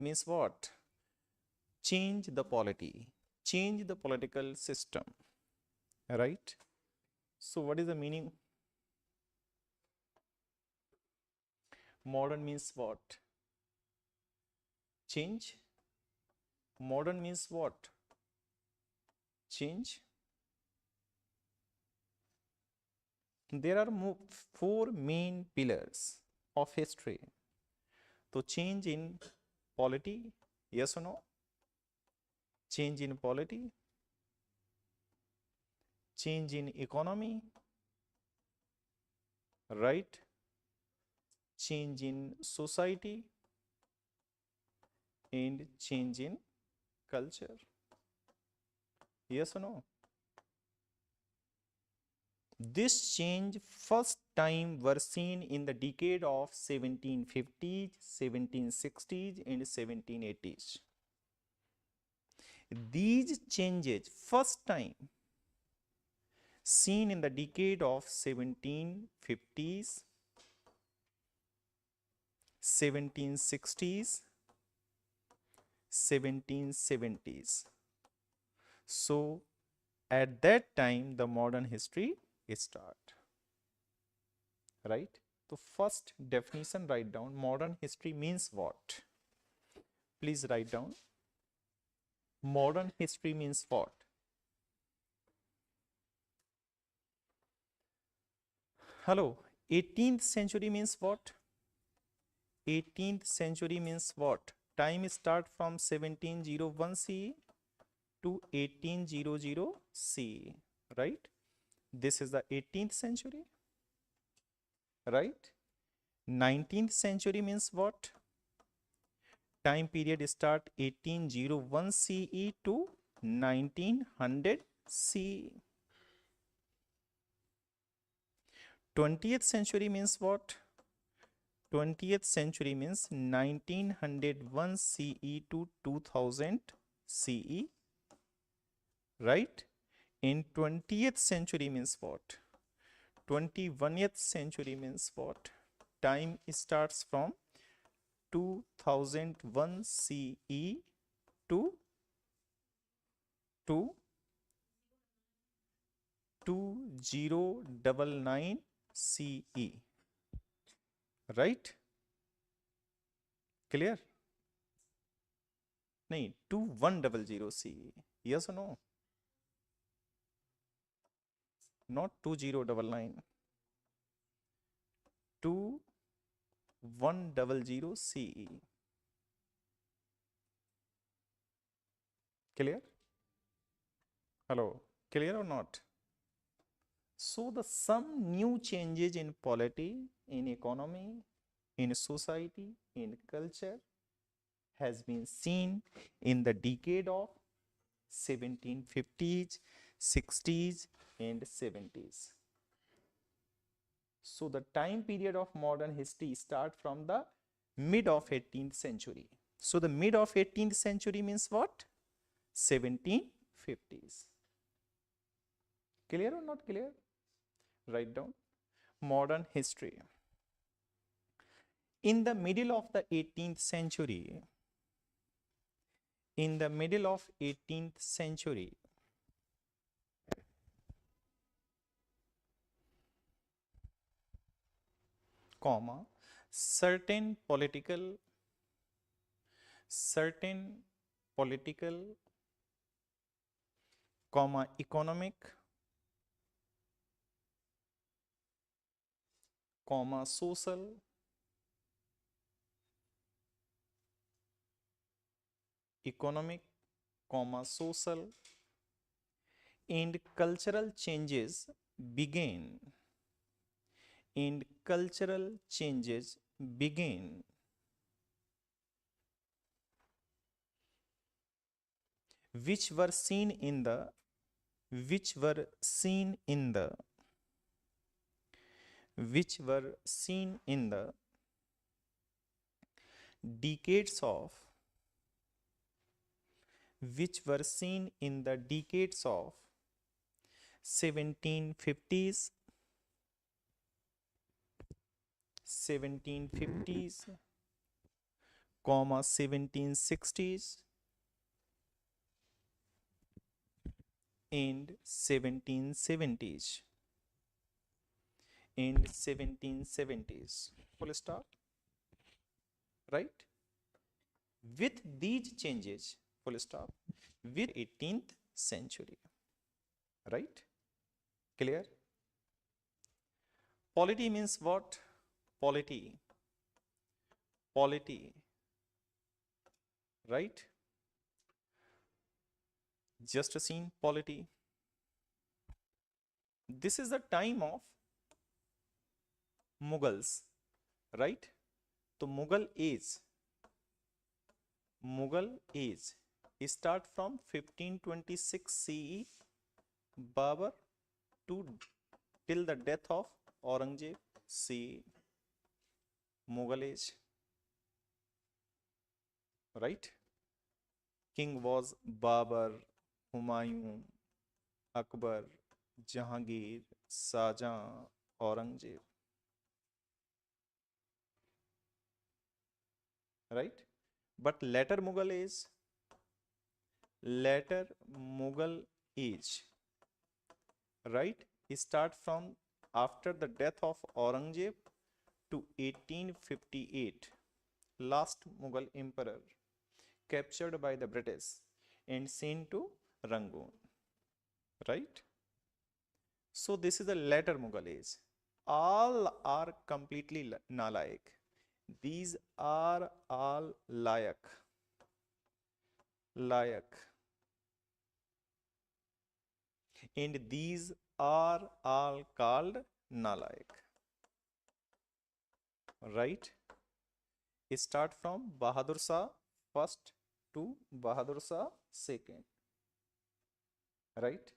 means what? Change the polity, change the political system, right? So what is the meaning? Modern means what? Change. Modern means what? Change. There are four main pillars of history. So change in polity, yes or no? Change in polity, change in economy, right? Change in society and change in culture, yes or no? This change first time were seen in the decade of 1750s, 1760s and 1780s. These changes first time seen in the decade of 1750s, 1760s, 1770s. So at that time the modern history start, right? So first definition, write down. Modern history means what? Please write down. Modern history means what? Hello, 18th century means what? 18th century means what? Time start from 1701 CE to 1800 CE, right? This is the 18th century, right? 19th century means what? Time period start 1801 CE to 1900 CE. 20th century means what? 20th century means 1901 CE to 2000 CE, right? In 20th century means what? 21st century means what? Time starts from 2001 CE to 2099 CE, right? Clear? नहीं, 2100 CE, yes or no? Not 2099, 2100 CE. Clear? Hello, clear or not? So the some new changes in polity, in economy, in society, in culture has been seen in the decade of 1750s, 60s and 70s. So the time period of modern history start from the mid of 18th century. So the mid of 18th century means what? 1750s. Clear or not clear? Write down. Modern history. In the middle of the 18th century, in the middle of 18th century, comma, certain political, comma, economic, comma, social, economic, comma, social and cultural changes began. And cultural changes began which were seen in the which were seen in the which were seen in the decades of which were seen in the decades of 1750s, 1750s comma 1760s and 1770s and 1770s, full stop, right? With these changes, full stop, with 18th century, right? Clear? Polity means what? Polity, polity, right? Just a scene, polity. This is the time of Mughals, right? So Mughal age start from 1526 CE, Babur, to till the death of Aurangzeb, CE, Mughal age, right? King was Babur, Humayun, Akbar, Jahangir, Shahjahan, Aurangzeb, right? But later Mughal age, right? Start from after the death of Aurangzeb to 1858, last Mughal emperor captured by the British and sent to Rangoon, right? So this is the later Mughal age. All are completely nalayak. These are all layak, and these are all called nalayak, right? Start from Bahadur Shah first to Bahadur Shah second, right?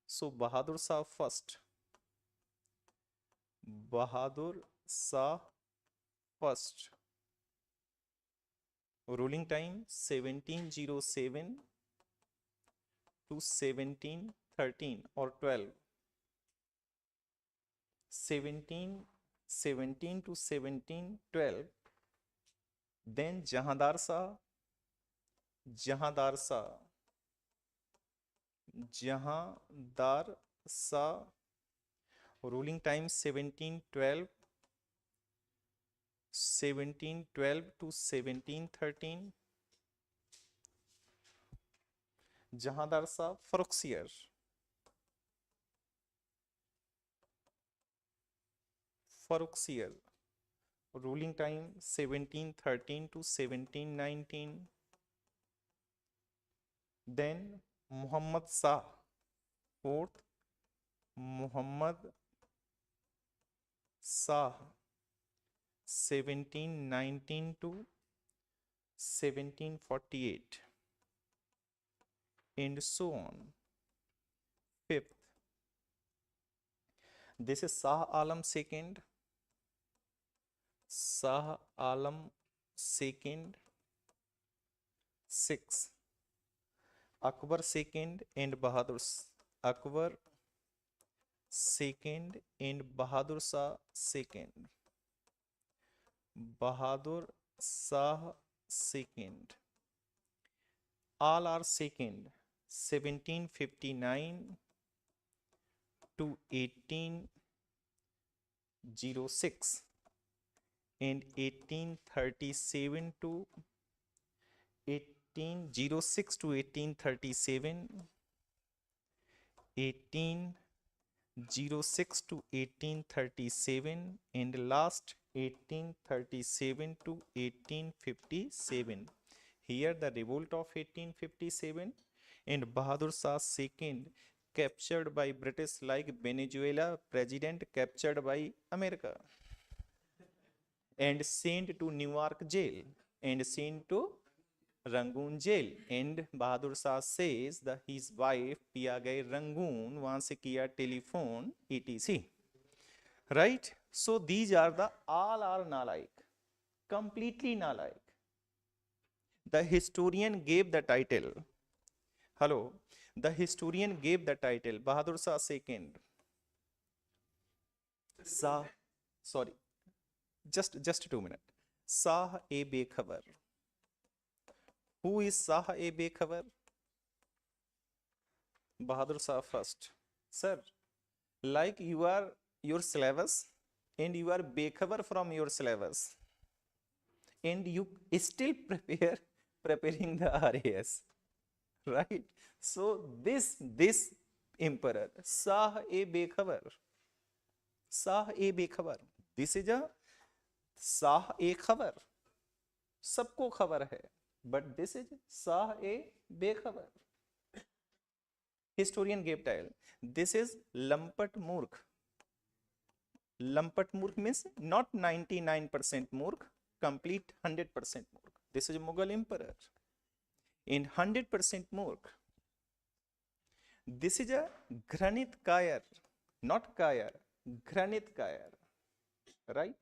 So Bahadur Shah first, Bahadur Shah first, ruling time 1707 to 1713 or 12, 1717 to 1712. Then Jahandar Shah, Jahandar Shah, Jahandar Shah, ruling time 1712 to 1713. Jahandar Shah Farrukhsiyar, Farrukhsiyar, ruling time 1713 to 1719. Then Muhammad Shah, fourth, Muhammad Shah, 1719 to 1748, and so on. Fifth, this is Shah Alam second, Shah Alam second. Sixth, Akbar second and Bahadur, Akbar second and Bahadur Shah second, Bahadur Shah second. All are second, 1759 to 1806 and 1837 to 1806 to 1837, 1806 to 1837, and last 1837 to 1857. Here the revolt of 1857 and Bahadur Shah second captured by British, like Venezuela president captured by America and sent to Newark jail and sent to Rangoon jail. And Bahadur Shah says that his wife पिया गई Rangoon, वहां से किया telephone etc, right? So these are the all are nalaik, completely nalaik. The historian gave the title, hello, the historian gave the title Bahadur Shah second, Shah, sorry, just 2 minutes, Shah e Bekhabar, Who is Shah e Bekhabar? Bahadur Shah first. Sir, like you are your syllabus and you are bekhabar from your syllabus and you still preparing the RAS, right? So this emperor Shah e Bekhabar, Shah e Bekhabar, this is a Shah e Khabar, सबको खबर है, but this is Shah e Bekhabar. Historian gave title, this is Lampat Murkh. Lampat Murkh means not 99% Murkh, complete 100% Murkh. This is Mughal emperor. In 100% Murkh, this is a Granit Kayer, not Kayer, Granit Kayer, right?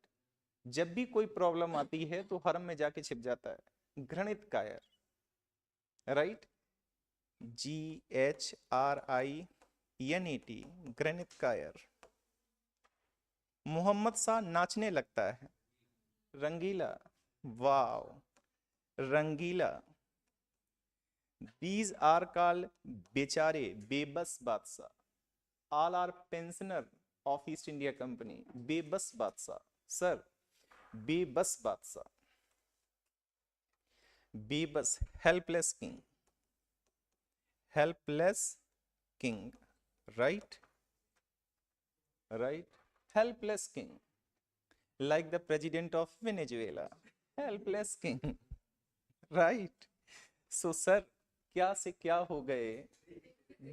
जब भी कोई problem आती है तो हरम में जाके छिप जाता है, घृणित कायर, राइट? GHRINET, घृणित कायर. मोहम्मद शाह नाचने लगता है, रंगीला, वाव, रंगीला. These are called बेचारे, बेबस बादशाह. All are pensioner of East India Company. बेबस बादशाह, सर, बेबस बादशाह, बेबस, helpless king, helpless king, right? Right? Helpless king, like the president of Venezuela, helpless king, right? So sir, क्या से क्या हो गए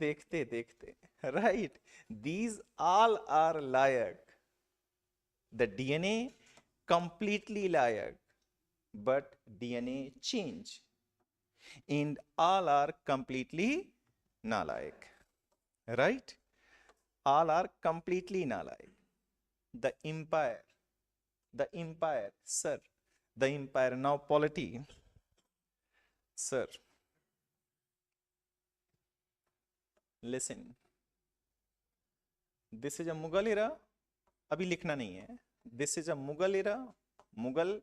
देखते देखते, right? These all are layak. The DNA completely layak, but DNA change, and all are completely nalayak, right? All are completely nalayak. The empire, sir, the empire. Now polity, sir, listen, this is a Mughal era. अभी लिखना नहीं है. This is a Mughal era. Mughal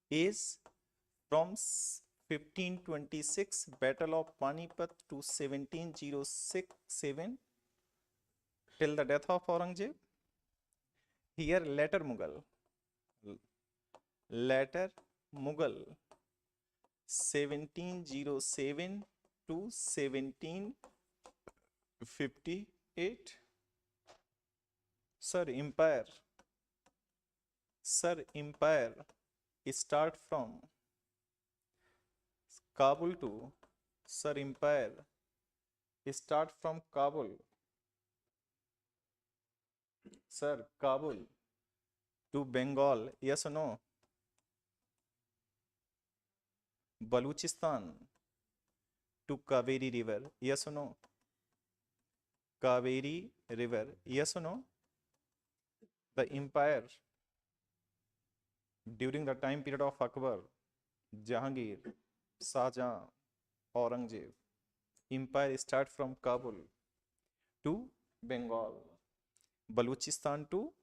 is from 1526 Battle of Panipat to 1707 till the death of Aurangzeb. Here later Mughal 1707 to 1758. Sir, empire start from Kabul to, sir, empire start from Kabul, sir, Kabul to Bengal, yes or no? Baluchistan to Kaveri river, yes or no? Kaveri river, yes or no? The empire during the time period of Akbar, Jahangir, Shahjahan, Aurangzeb, empire start from Kabul to Bengal, Baluchistan to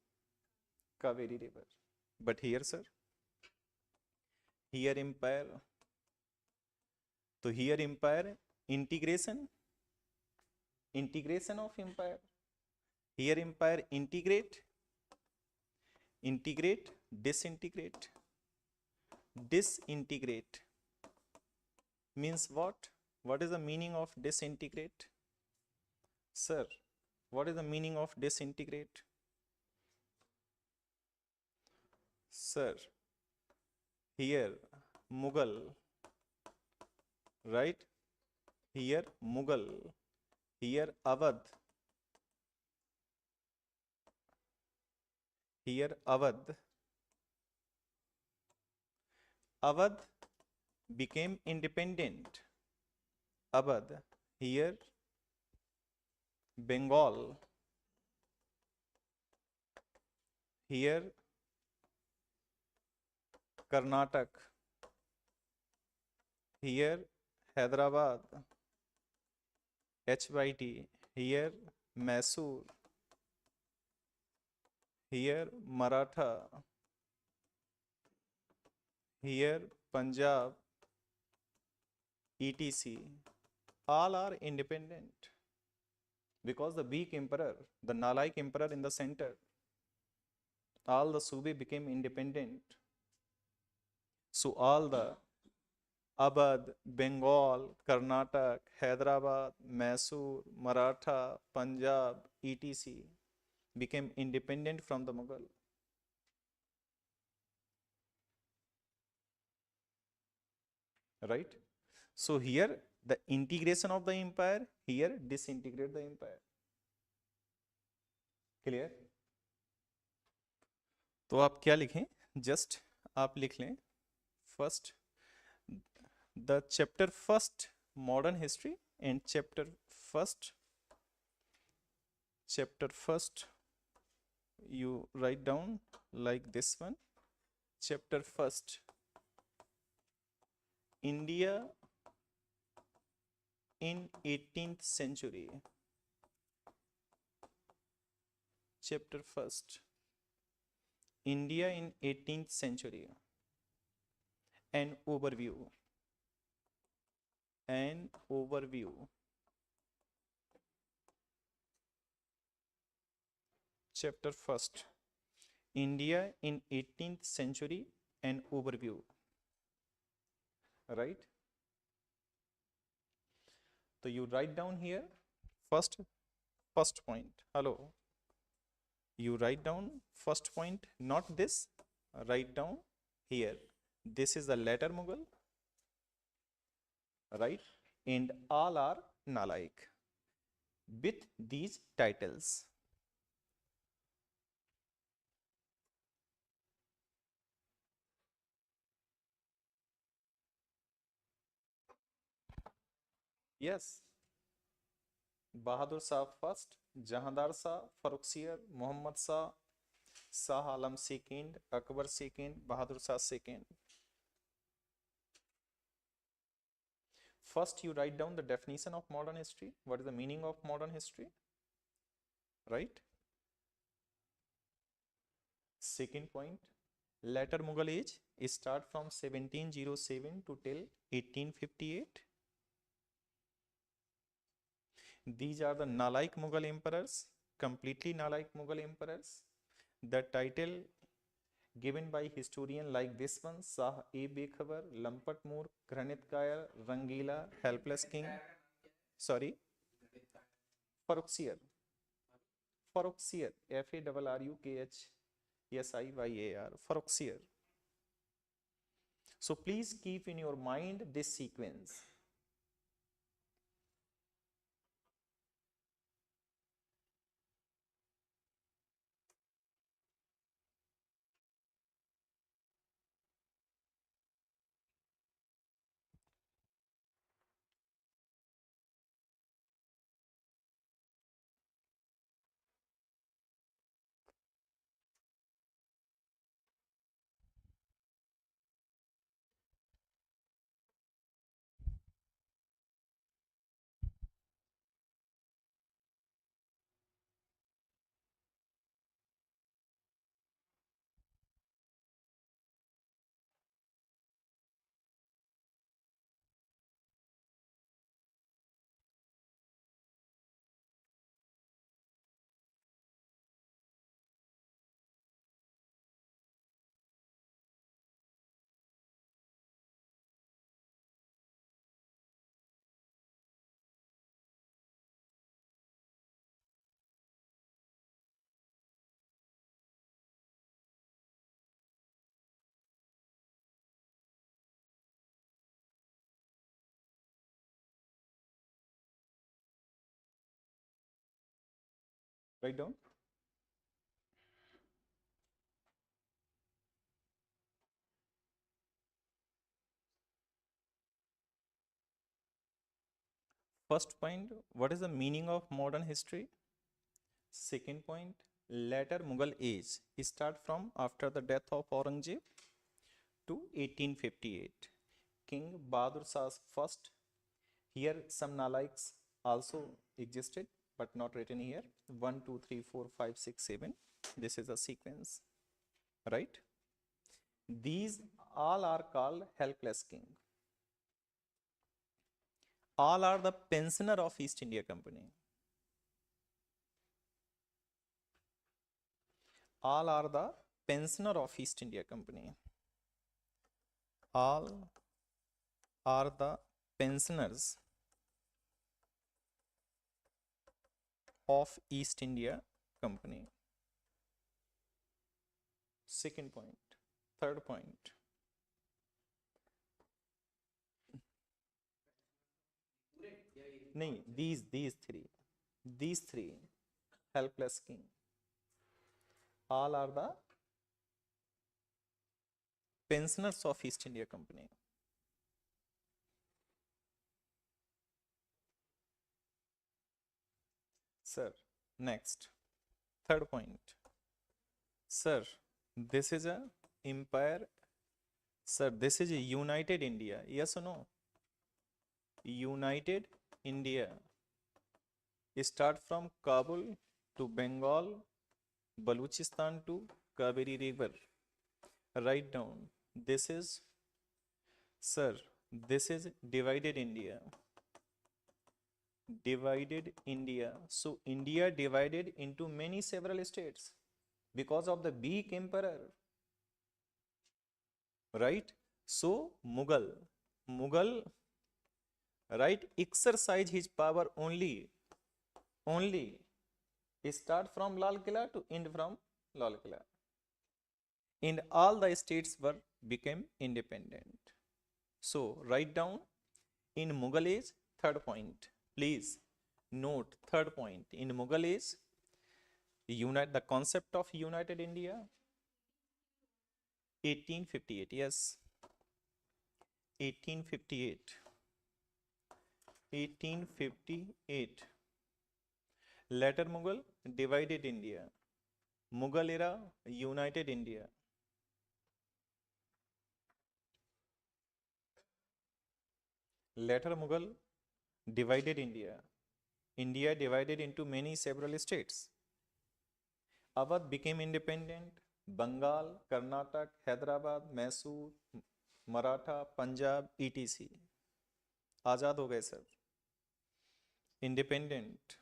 Kaveri river. But here, sir, here empire, so here empire, integration of empire. Here empire integrate, disintegrate. Disintegrate means what? What is the meaning of disintegrate? Sir, what is the meaning of disintegrate? Sir, here Mughal, right? Here Mughal, here Awadh, here Awadh. Awadh became independent. Awadh, here Bengal, here Karnataka, here Hyderabad, HYT, here Mysore, here Maratha, here Punjab, etc. All are independent because the weak emperor, the Nalaik emperor in the center, all the Sube became independent. So all the Abad, Bengal, Karnataka, Hyderabad, Mysore, Maratha, Punjab, etc. became independent from the Mughal. Right? So here the integration of the empire, here disintegrate the empire. Clear? तो आप क्या लिखें? Just आप लिख लें first the chapter first modern history and chapter first you write down like this one. Chapter first, India in 18th century. Chapter first, India in 18th century. An overview. An overview. Chapter first, India in 18th century. An overview. Right? So you write down here first point. Hello. You write down first point, not this. Write down here. This is the later Mughal, right? And all are Nalaik with these titles. Yes. Bahadur Shah first, Jahandar Shah, Farrukhsiyar, Muhammad Shah, Shah Alam second, Akbar second, Bahadur Shah second. First, you write down the definition of modern history. What is the meaning of modern history? Right? Second point, later Mughal age start from 1707 to till 1858. These are the Nalaik Mughal emperors, completely Nalaik Mughal emperors. The title given by historian like this one, Shah A Bekhabar, Lampat Moor, Granit Kaya, Rangila, Helpless King. Sorry, Farrukhsiyar. Farrukhsiyar, Farrukhsiyar, Farrukhsiyar. So please keep in your mind this sequence. Write down. First point, what is the meaning of modern history? Second point, later Mughal age start from after the death of Aurangzeb to 1858. King Bahadur Shah's first. Here some Nalaiks also existed, but not written here. 1, 2, 3, 4, 5, 6, 7. This is a sequence, right? These all are called helpless king. All are the pensioner of East India Company. All are the pensioner of East India Company. All are the pensioners of East India Company. Second point. Third point. नहीं, these three helpless king. All are the pensioners of East India Company. Sir, next, third point. Sir, this is a empire. Sir, this is a united India. Yes or no? United India. Start from Kabul to Bengal, Baluchistan to Kaveri River. Write down. This is, sir, this is divided India. Divided India. So India divided into many several states because of the big emperor. Right? So Mughal, right, exercise his power only start from Lal Killa to end from Lal Killa. And all the states were became independent. So write down in Mughal age, third point. Please note third point. In Mughal age, the concept of united India, 1858. Yes, 1858. 1858. Later Mughal, divided India. Mughal era, united India. Later Mughal, divided India. India divided into many several states. Awadh became independent. Bengal, Karnataka, Hyderabad, Mysore, Maratha, Punjab, etc. आजाद हो गए sir. Independent.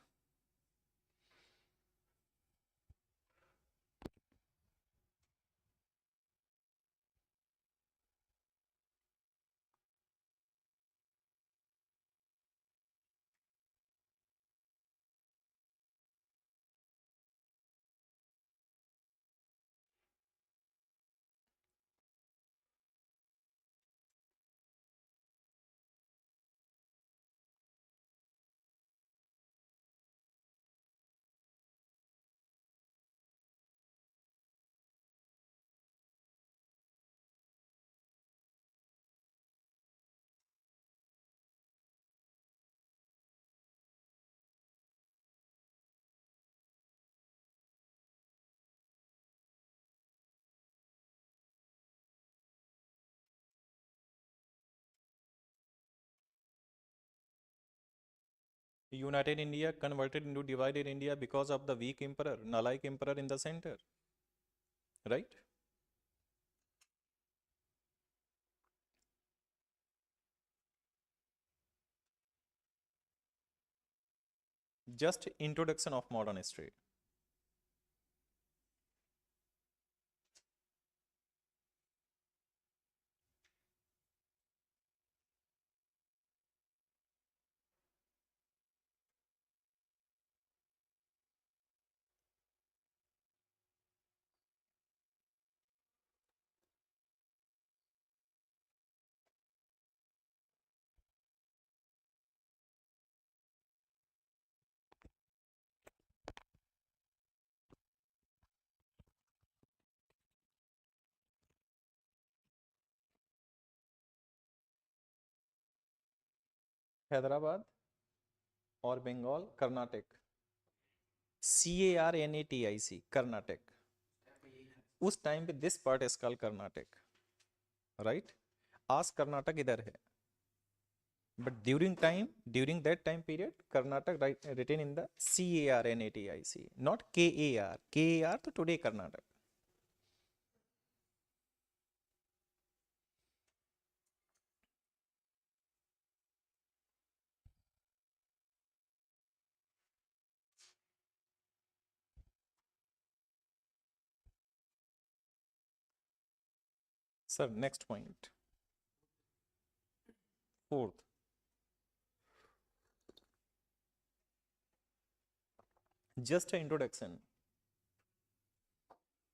United India converted into divided India because of the weak emperor, Nalaik emperor in the center. Right? Just introduction of modern history. Hyderabad or Bengal, Karnataka. Carnatic, Karnataka. उस time पे this part is called Karnataka, right. आज कर्नाटक इधर है, but during that time period, Karnataka written in the Carnatic, not Kar to today Karnataka. Sir, next point. Fourth. Just an introduction.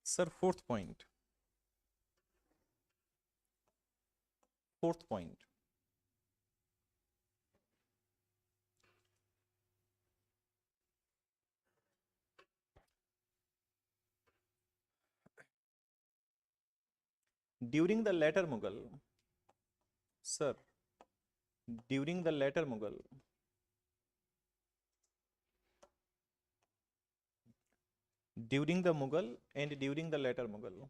Sir, fourth point. Fourth point. During the later Mughal, sir, during the later Mughal, during the Mughal and during the later Mughal,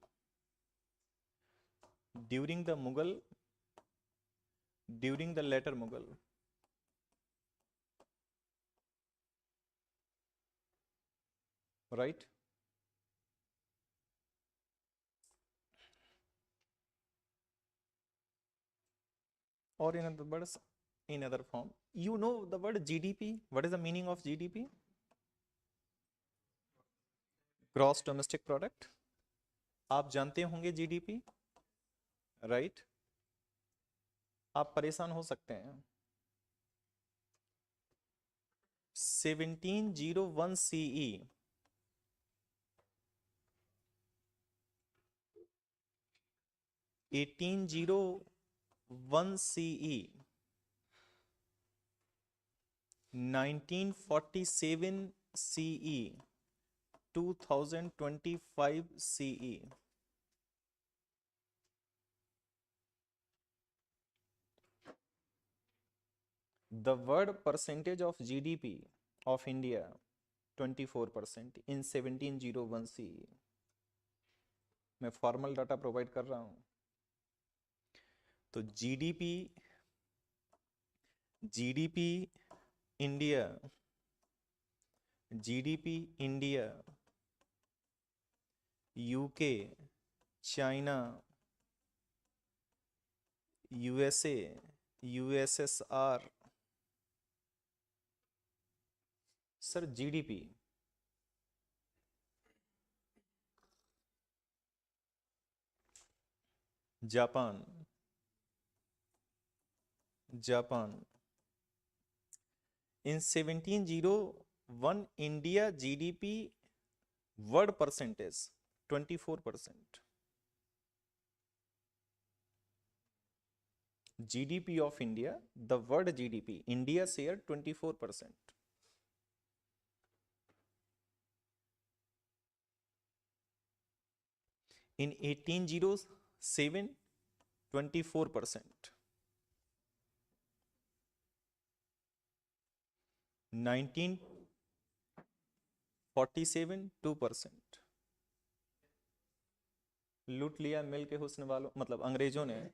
during the Mughal, during the later Mughal, right? Or in other words, in other form, you know the word GDP. What is the meaning of GDP? Gross Domestic Product. आप जानते होंगे GDP, right? आप परेशान हो सकते हैं। 1701 CE, 1801 CE, 1947 CE, 2025 CE. The word percentage of GDP of India 24% in 1701 CE. मैं formal data provide कर रहा हूं। तो GDP India, UK, China, USA, USSR. Sir GDP Japan in 1701 India GDP word percentage 24%. GDP of India, the word GDP, India share 24%. In 1807, 24%. 1947, 2%. लूट लिया मिल के हुस्न वालों, मतलब अंग्रेजों ने,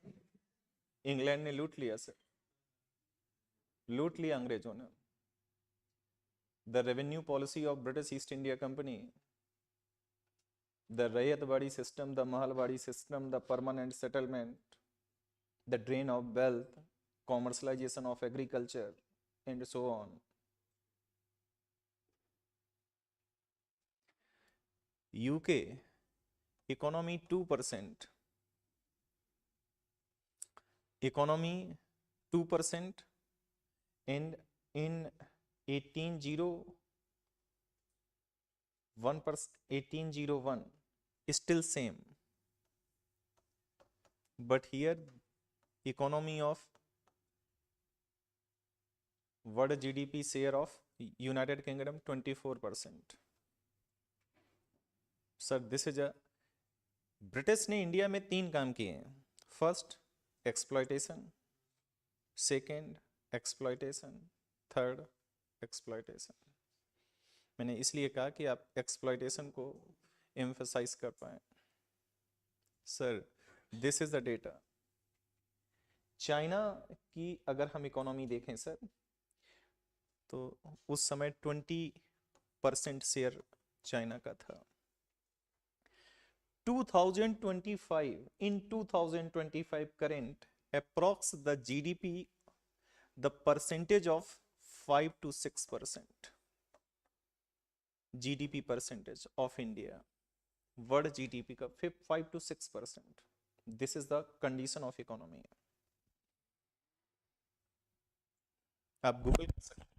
इंग्लैंड ने लूट लिया सर, लूट लिया अंग्रेजों ने। The revenue policy of British east India company, the Rayatwadi system, the Mahalwadi system, the permanent settlement, the drain of wealth, commercialization of agriculture, and so on. UK, economy 2%, economy 2%, and in 1801 still same, but here economy of what GDP share of United Kingdom 24%. Sir this is a, British ने India में 3 काम किए हैं। First exploitation, second exploitation, third exploitation. मैंने इसलिए कहा कि आप एक्सप्लॉयटेशन को एम्फसाइज कर पाए। Sir this is the data. China की अगर हम इकोनॉमी देखें सर, तो उस समय 20% शेयर चाइना का था। 2025, in 2025 current, approx the GDP, the percentage of 5 to 6%. GDP percentage of India, world GDP का 5 to 6%. This is the condition of economy. आप गूगल कर सकते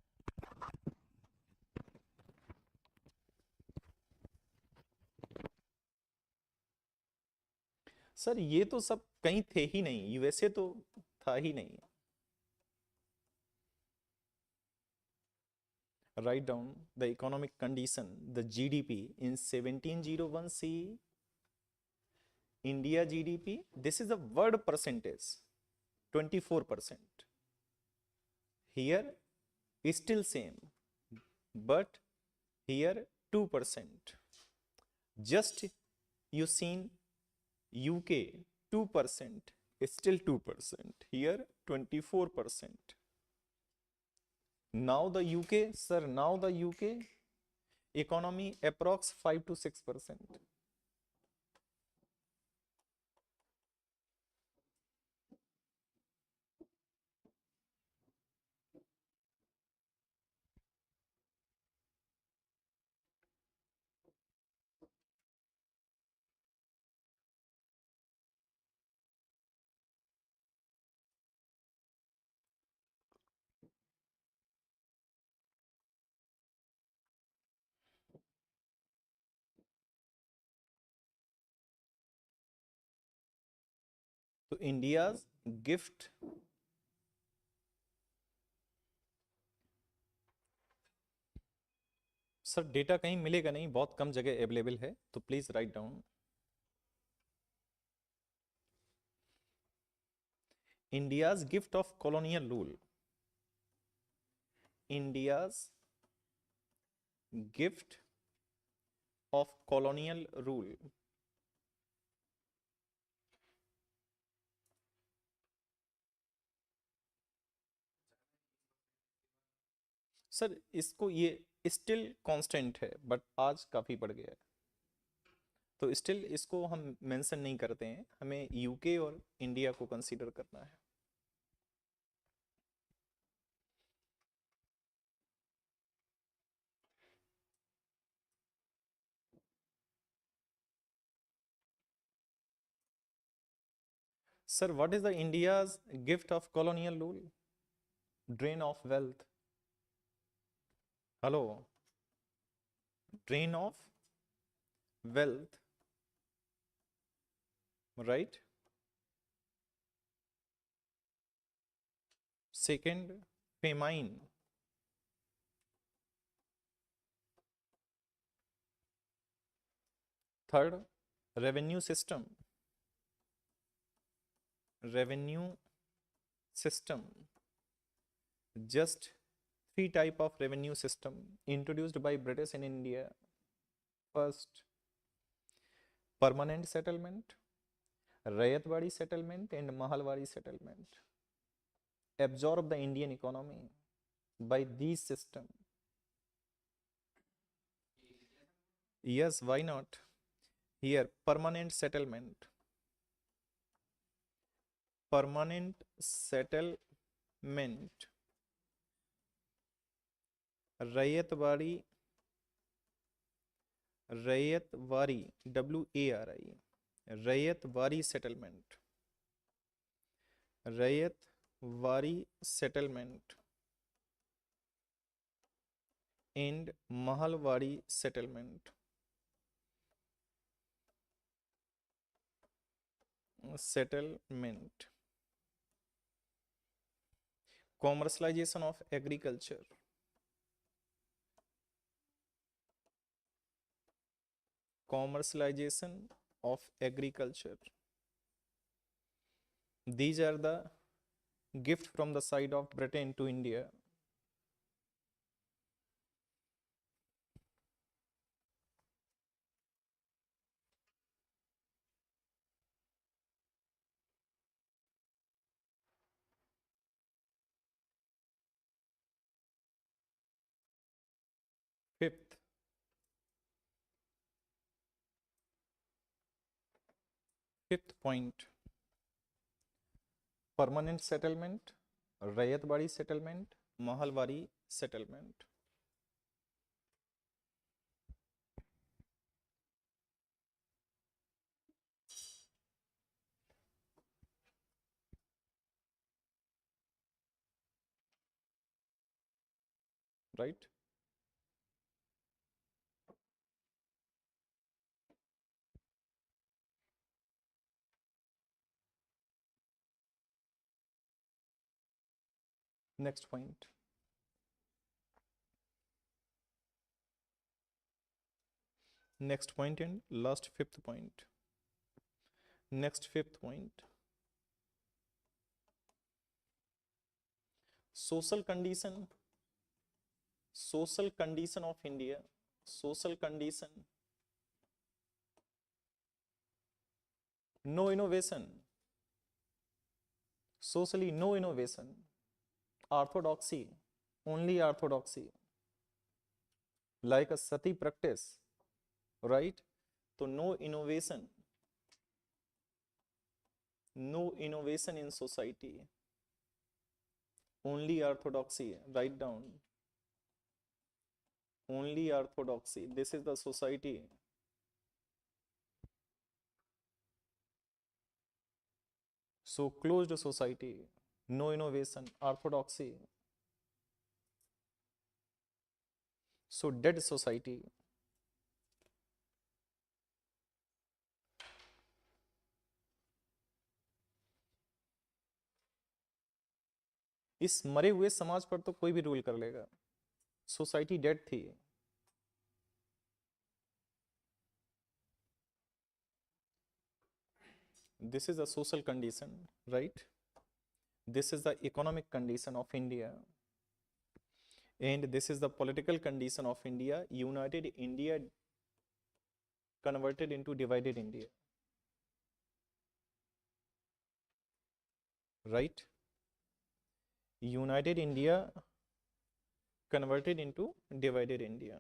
सर, ये तो सब कहीं थे ही नहीं, यूएसए तो था ही नहीं. Write down the economic condition, the GDP in 1701 CE. India GDP, this is a word percentage, 24%. Here is still same, but here 2%. Just you seen UK 2%, still 2%. Here 24%. Now the UK, sir, now the UK economy approx 5 to 6%. तो India's gift, sir data कहीं मिलेगा नहीं, बहुत कम जगह available है, तो please write down. India's gift of colonial rule. India's gift of colonial rule. Sir इसको ये स्टिल कांस्टेंट है, बट आज काफी बढ़ गया है, तो स्टिल इसको हम मेंशन नहीं करते हैं, हमें यूके और इंडिया को कंसीडर करना है. Sir what is the India's gift of colonial rule? Drain of wealth. Hello, drain of wealth, right? Second, famine. Third, revenue system. Revenue system. Just 3 type of revenue system introduced by British in India. First, permanent settlement, Rayatwadi settlement and Mahalwadi settlement. Absorb the Indian economy by these system. Yes, why not? Here, permanent settlement. Permanent settlement. Rayatwadi, Rayatwari, W-A-R-I, Rayatwari settlement. Rayatwari settlement and Mahalwadi settlement. Settlement. Commercialization of agriculture. Commercialization of agriculture. These are the gift from the side of Britain to India. Fifth, point, permanent settlement, Rayatwadi settlement, Mahalwadi settlement. right? Next point. Next point and last fifth point. Next fifth point. Social condition. Social condition of India. Social condition. No innovation. Socially, no innovation. Orthodoxy. Only orthodoxy. Like a sati practice, right? So no innovation. No innovation in society. Only orthodoxy. Write down. Only orthodoxy. This is the society. So closed society. No innovation. Orthodoxy. So dead society. इस मरे हुए समाज पर तो कोई भी rule कर लेगा. सोसाइटी डेड थी. This is a social condition, right? This is the economic condition of India. And this is the political condition of India. United India converted into divided India. Right? United India converted into divided India.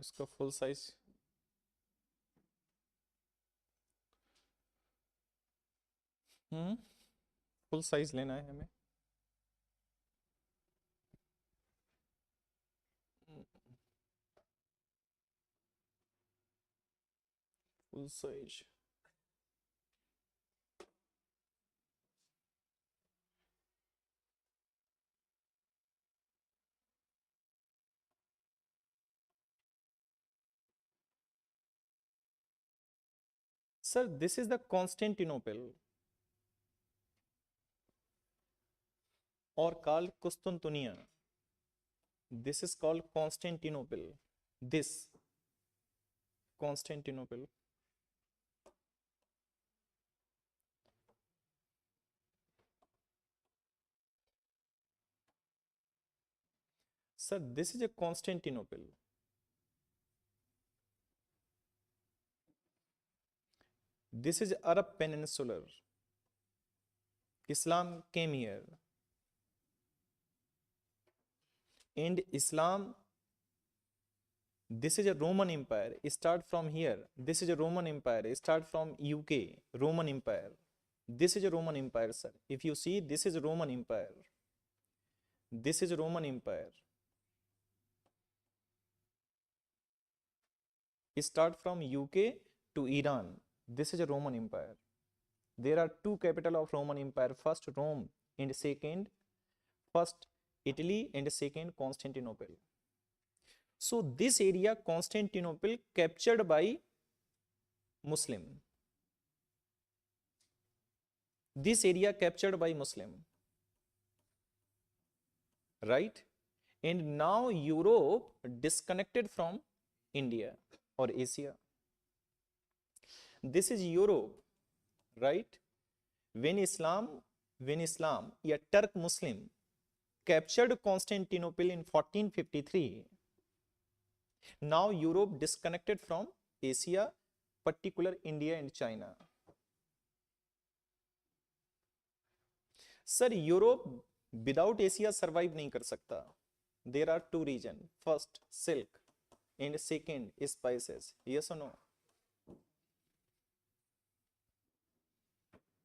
इसका full size full size लेना है हमें. Full size. Sir, this is the Constantinople or called Constantinople. This is called Constantinople. This Constantinople. Sir, this is a Constantinople. This is Arab Peninsula. Islam came here. And Islam, this is a Roman Empire. Start from here. This is a Roman Empire. Start from UK. Roman Empire. This is a Roman Empire, sir. If you see, this is a Roman Empire. This is a Roman Empire. Start from UK to Iran. This is a Roman Empire. There are two capitals of Roman Empire. First Rome and second, first Italy and second Constantinople. So this area Constantinople captured by Muslim. This area captured by Muslim. Right? And now Europe disconnected from India or Asia. This is Europe, right? When Islam, a Turk Muslim captured Constantinople in 1453, now Europe disconnected from Asia, particular India and China. Sir, Europe without Asia survive नहीं कर सकता. there are two regions. First, silk, and second, spices. Yes or no?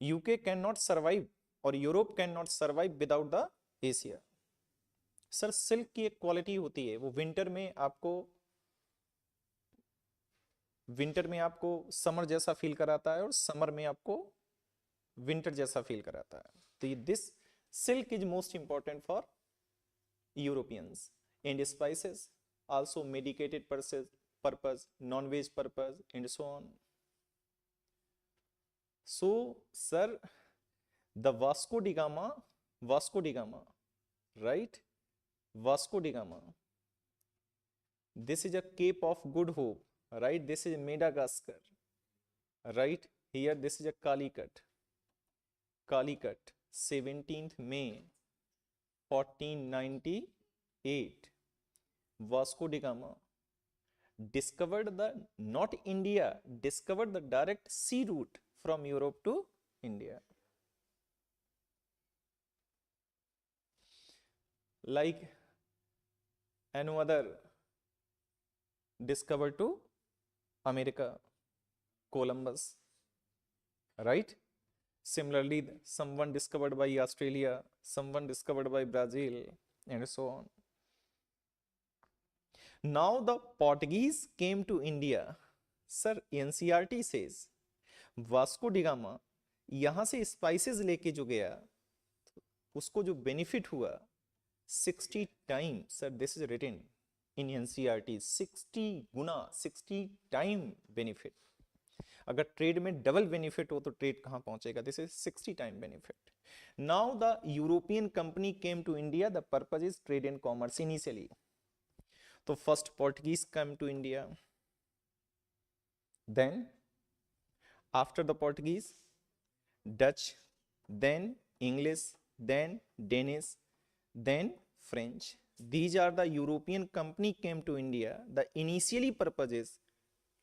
UK cannot survive और Europe can not survive without the Asia. Sir silk की एक quality होती है, वो winter में आपको समर जैसा फील कराता है और समर में आपको विंटर जैसा फील कराता है. तो this silk is most important for Europeans. And spices also medicated purpose, non-veg purpose and so on. So, sir, the Vasco da Gama, right? Vasco da Gama. This is a Cape of Good Hope, right? This is Madagascar, right? Here, this is a Calicut, 17th May, 1498. Vasco da Gama discovered not India, discovered the direct sea route from Europe to India. Like any other discovered to America, Columbus, right? Similarly, someone discovered by Australia, someone discovered by Brazil, and so on. Now the Portuguese came to India. Sir, NCERT says Vasco da Gama यहां से spices लेके जो गया, उसको जो benefit हुआ 60 time. Sir this is written in NCERT, 60 गुना, 60 time benefit. अगर ट्रेड में डबल बेनिफिट हो तो ट्रेड कहां पहुंचेगा? This is 60 time benefit. Now the European company came to India. The purpose is trade and commerce initially. तो first Portuguese come to India, then after the Portuguese, Dutch, then English, then Danish, then French. These are the European company came to India. The initially purpose is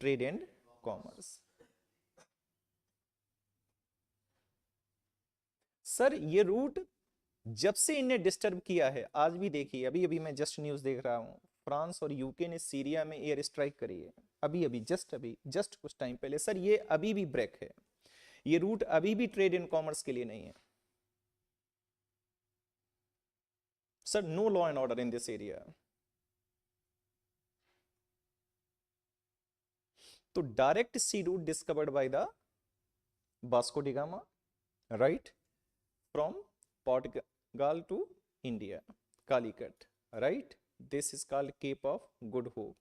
trade and commerce. Sir ये root जब से इन्हें disturb किया है, आज भी देखिए, अभी अभी मैं जस्ट न्यूज देख रहा हूं, फ्रांस और यूके ने सीरिया में एयर स्ट्राइक करी है. अभी जस्ट कुछ टाइम पहले. सर ये अभी भी ब्रेक है, ये रूट अभी भी ट्रेड एंड कॉमर्स के लिए नहीं है. Sir no law and order in this area. तो direct sea route discovered by the Vasco da Gama, right, from Portugal to India, Calicut, right. This is called Cape of Good Hope.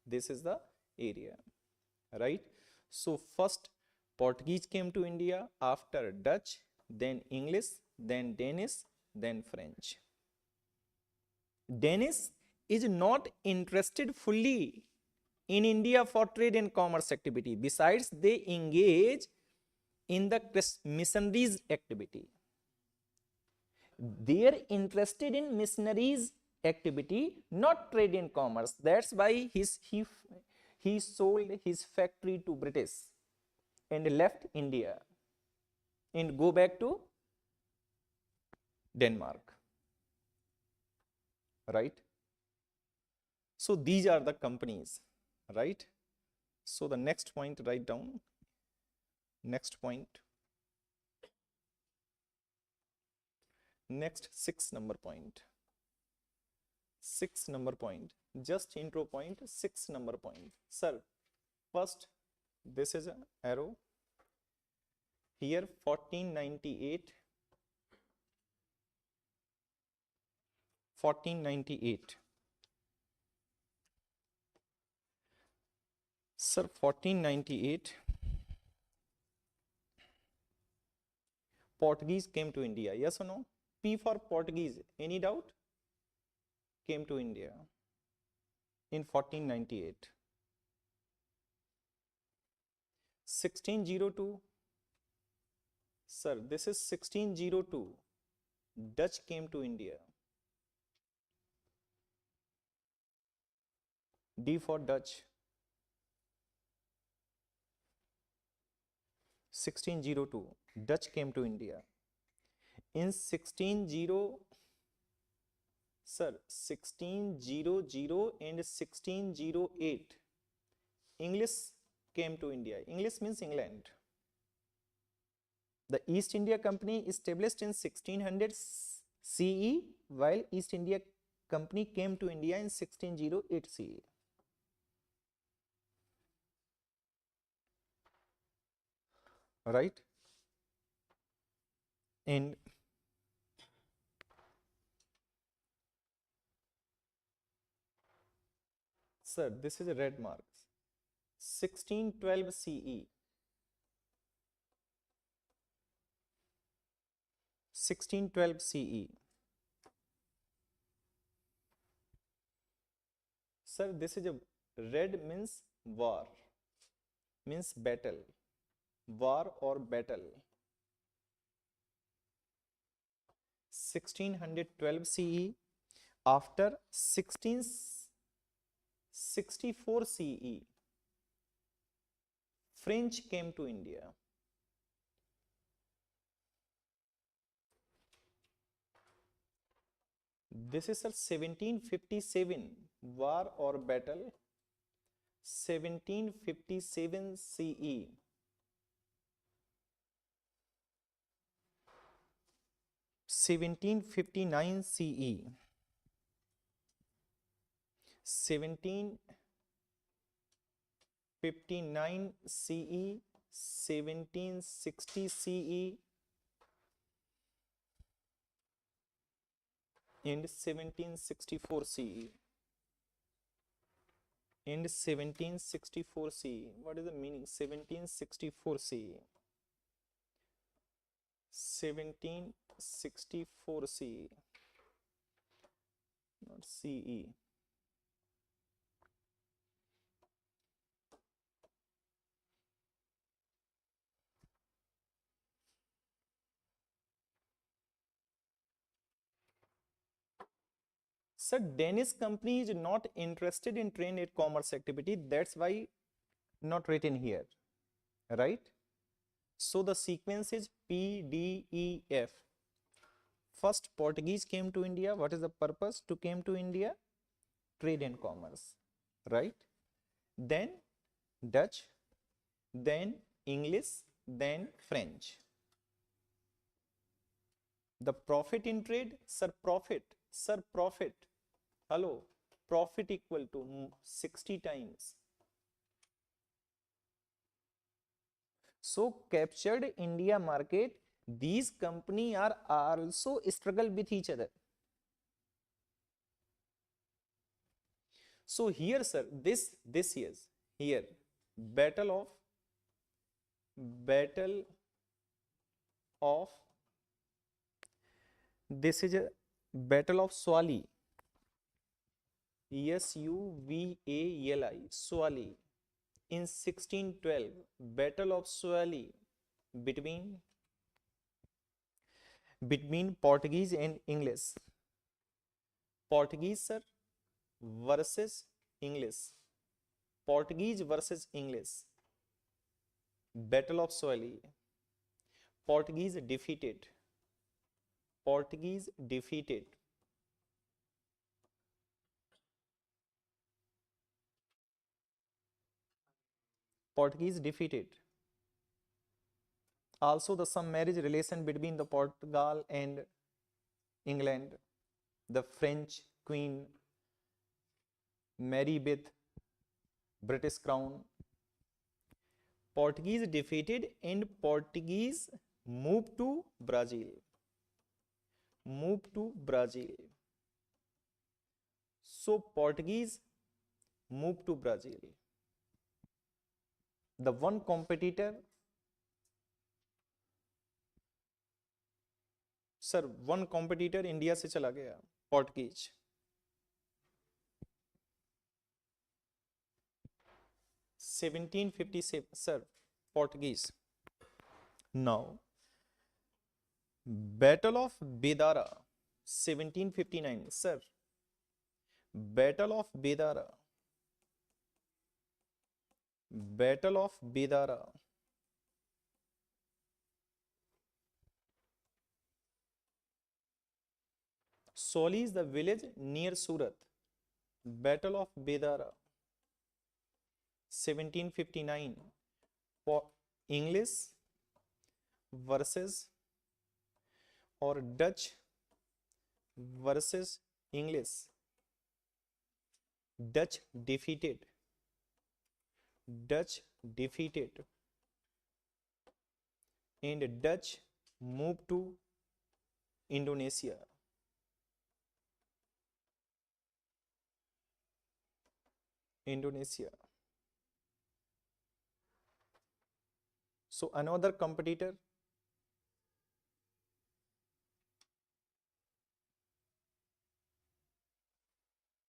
This is the area, right? So first Portuguese came to India, after Dutch, then English, then Danish, then French. Danish is not interested fully in India for trade and commerce activity. Besides, they engage in the missionaries activity. They are interested in missionaries activity, not trade and commerce. That's why he sold his factory to British and left India and go back to Denmark, right? So these are the companies, right? So the next point, write down next point, next 6 number point. 6 number point, just intro point, 6 number point. Sir, first this is an arrow here, 1498, 1498. Sir, 1498 Portuguese came to India, yes or no? P for Portuguese, any doubt? Came to India in 1498. 1602. Sir, this is 1602. Dutch came to India. D for Dutch. 1602. Dutch came to India. In 1607, Sir, 1600 and 1608 English came to India. English means England. The East India Company established in 1600 CE, while East India Company came to India in 1608 CE. Right? And sir, this is a red mark. 1612 CE. 1612 CE. Sir, this is a red means war, means battle, war or battle. 1612 CE. After 1664 CE, French came to India. This is a 1757 war or battle. 1757 CE. 1759 CE. 1759 CE. 1760 CE. And 1764 CE. And 1764 CE. What is the meaning? 1764 CE. 1764 CE. Not CE. Sir, Danish company is not interested in trade and commerce activity. That's why not written here, right? So the sequence is P, D, E, F. First, Portuguese came to India. What is the purpose to came to India? Trade and commerce, right? Then Dutch, then English, then French. The profit in trade, sir, profit. Hello, profit equal to 60 times. So captured India market, these company are also struggle with each other. So here, sir, this is here battle of this is a battle of Swali. Suvalli, Swali. In 1612, Battle of Swali between Portuguese and English. Portuguese, sir, versus English. Portuguese versus English. Battle of Swali. Portuguese defeated. Portuguese defeated. Portuguese defeated. Also, the some marriage relation between the Portugal and England. The French queen marry with British crown. Portuguese defeated and Portuguese moved to Brazil. So Portuguese moved to Brazil. The one competitor, sir, one competitor India से चला गया, Portuguese. (1757), sir, Portuguese. Now, Battle of Bedara, 1759, sir. Battle of Bedara. Battle of Bedara. Soli is the village near Surat. Battle of Bedara, 1759. For English versus or Dutch versus English. Dutch defeated. Dutch defeated. And Dutch moved to Indonesia. Indonesia. So another competitor.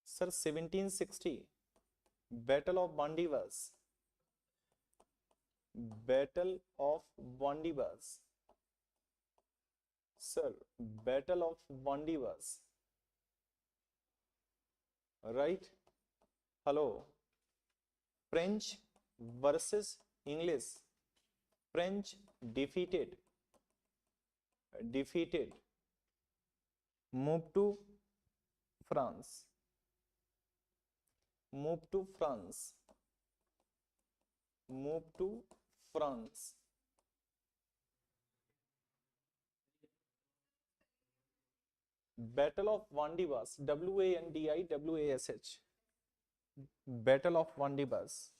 Sir, 1760. Battle of Bandivas. Battle of Bandivas. Sir, Battle of Bandivas. Right? Hello. French versus English. French defeated. Defeated. Move to France. Move to France. Move to France. Battle of Vandivas. Wandiwash. Battle of Vandivas.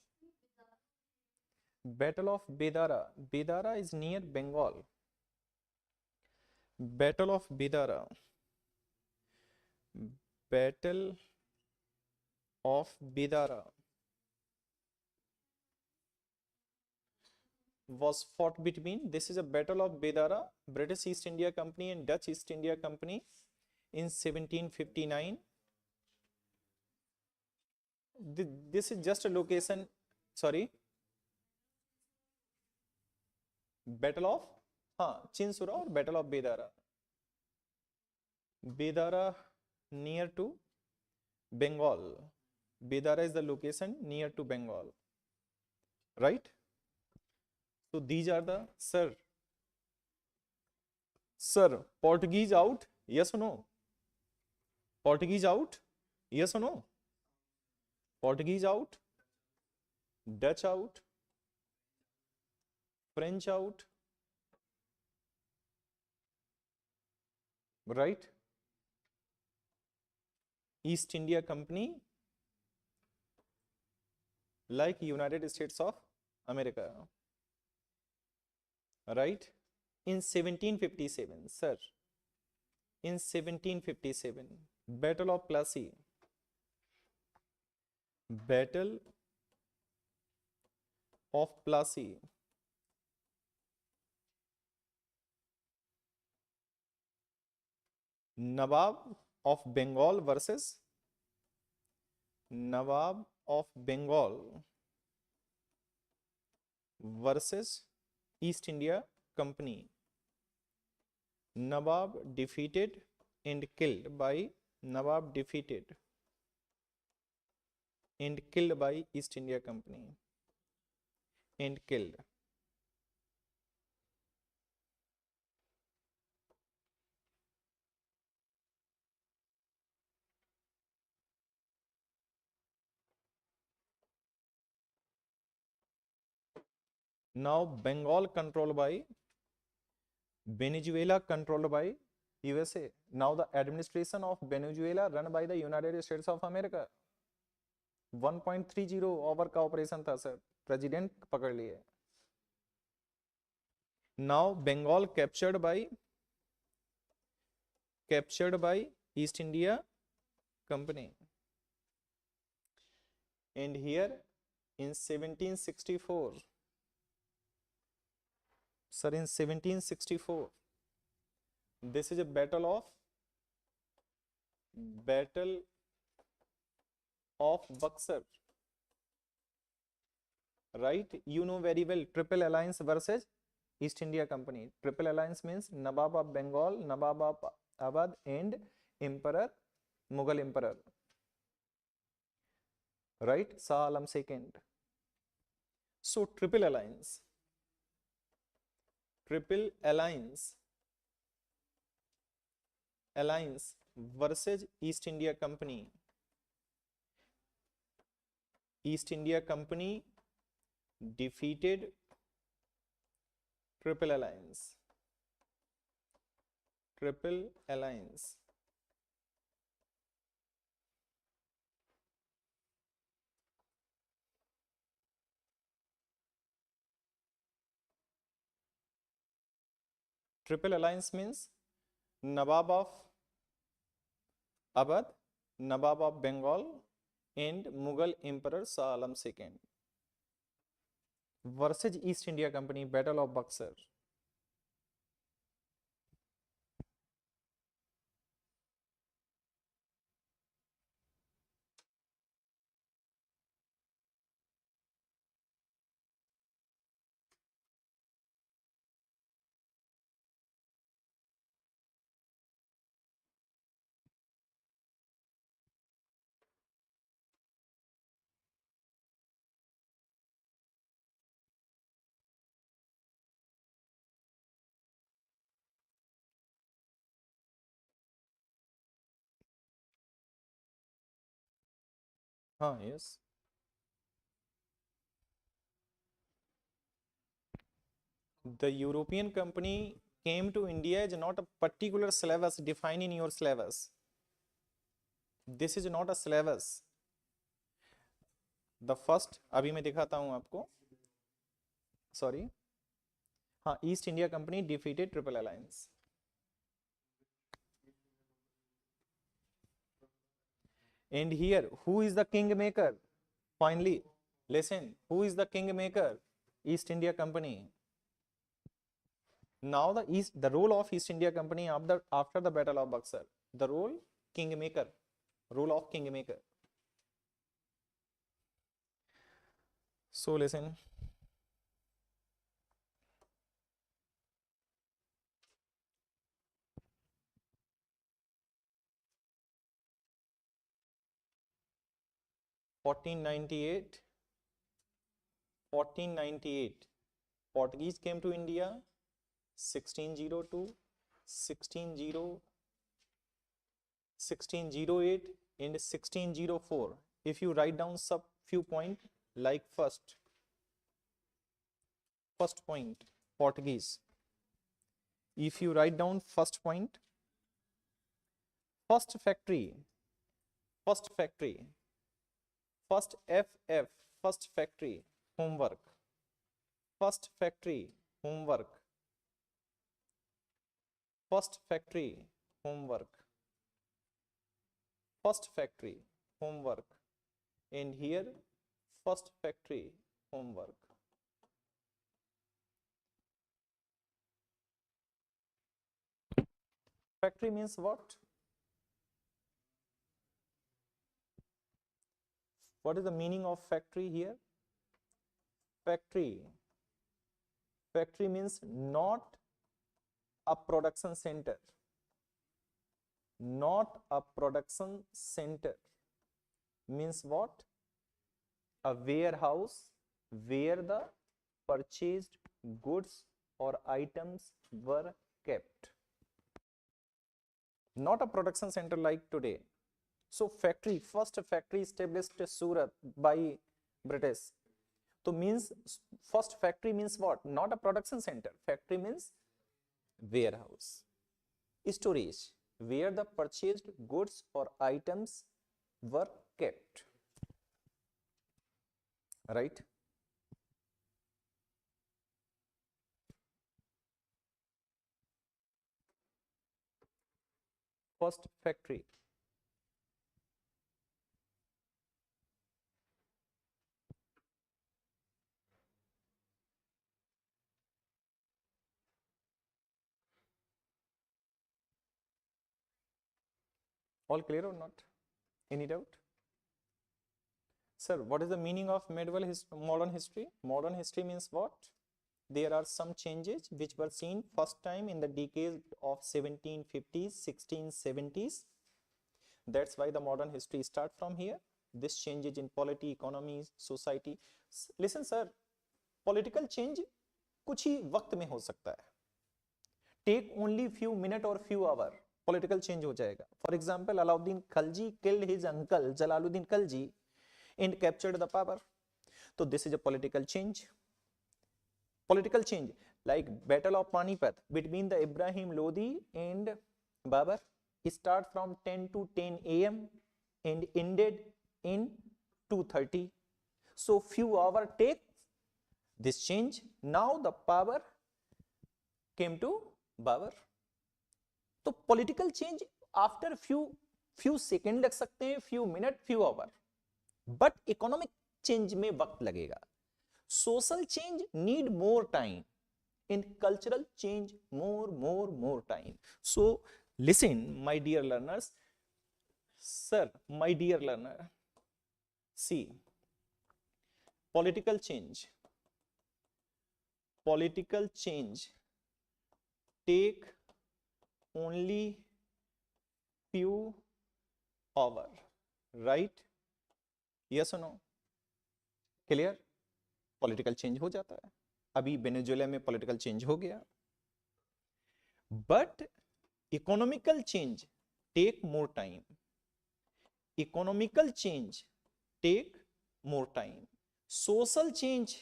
Battle of Bedara. Bedara is near Bengal. Battle of Bedara. Battle of Bedara was fought between, this is a Battle of Bedara, British East India Company and Dutch East India Company in 1759. This is just a location, sorry, Battle of Chinsura or Battle of Bedara. Bedara near to Bengal. Bedara is the location near to Bengal. Right? So these are the, sir, Portuguese out, yes or no? Portuguese out, yes or no? Portuguese out, Dutch out, French out, right? East India Company, like United States of America, right? In 1757, sir, in 1757, Battle of Plassey. Battle of Plassey. Nawab of Bengal versus Nawab of Bengal versus East India Company. Nawab defeated and killed by Nawab defeated and killed by East India Company and killed. Now Bengal controlled by Venezuela, controlled by USA. Now the administration of Venezuela run by the United States of America. 1.30 over का operation था sir, president पकड़ लिए. Now Bengal captured by East India Company. And here in 1764, sir, in 1764, this is a Battle of Buxar, right? You know very well, Triple Alliance versus East India Company. Triple Alliance means Nawab of Bengal, Nawab of Awadh and Emperor, Mughal Emperor, right? Shah Alam II. So Triple Alliance versus East India Company. East India Company defeated Triple Alliance. Triple Alliance. Triple Alliance means Nawab of Awadh, Nawab of Bengal, and Mughal Emperor Shah Alam II versus East India Company, Battle of Buxar. Yes. The European company came to India is not a particular syllabus defined in your syllabus. This is not a syllabus. The first, अभी मैं दिखाता हूं आपको. Sorry. हाँ, East India Company defeated Triple Alliance. And here, who is the kingmaker? Finally, listen, who is the kingmaker? East India Company. Now the role of East India Company after the Battle of Buxar, the role kingmaker, role of kingmaker. So listen. (1498) Portuguese came to India. 1602, 1608 and 1604. If you write down some few points, like first point, Portuguese. If you write down first point, first factory, first FF, first factory, homework, first factory, homework, first factory, homework, first factory, homework, and here first factory, homework. Factory means what? What is the meaning of factory here? Factory means not a production center. Not a production center means what? A warehouse where the purchased goods or items were kept. Not a production center like today. So factory, first factory established Surat by British. So means first factory means what? Not a production center. Factory means warehouse, storage, where the purchased goods or items were kept. Right? First factory. All clear or not? Any doubt? Sir, what is the meaning of modern history? Modern history means what? There are some changes which were seen first time in the decade of 1750s, 1670s. That's why the modern history start from here. This changes in polity, economy, society. Listen sir, political change कुछ ही वक्त में हो सकता है. Take only few minutes or few hours. Political change हो जाएगा. For example, Alauddin Khilji killed his uncle Jalaluddin Khilji and captured the power. So this is a political change. Political change like Battle of Panipat between the Ibrahim Lodi and Babur start from 10 to 10 a.m. and ended in 2:30. So few hours take this change. Now the power came to Babur. तो political change after few second लग सकते हैं, few minute, few hour, but economic change में वक्त लगेगा. Social change need more time, in cultural change more time. So listen my dear learners, sir my dear learner, see political change take only few hour, right? yes or no? Clear? Political change हो जाता है. अभी Venezuela में political change हो गया, but economical change take more time. Economical change take more time. Social change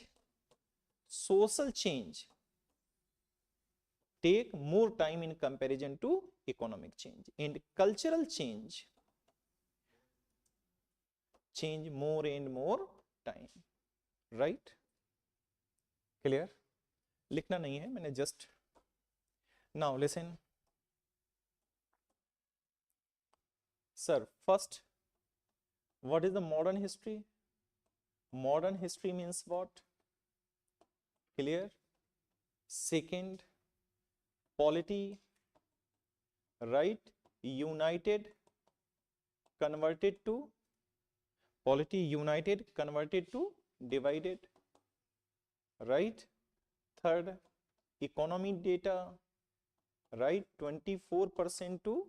take more time in comparison to economic change, and cultural change more and more time, right? clear? लिखना नहीं है मैंने, just now listen. Sir, first, what is the modern history? Modern history means what? clear? Second, polity, right? United, converted to polity, united, converted to divided, right? Third, economy data, right? 24% to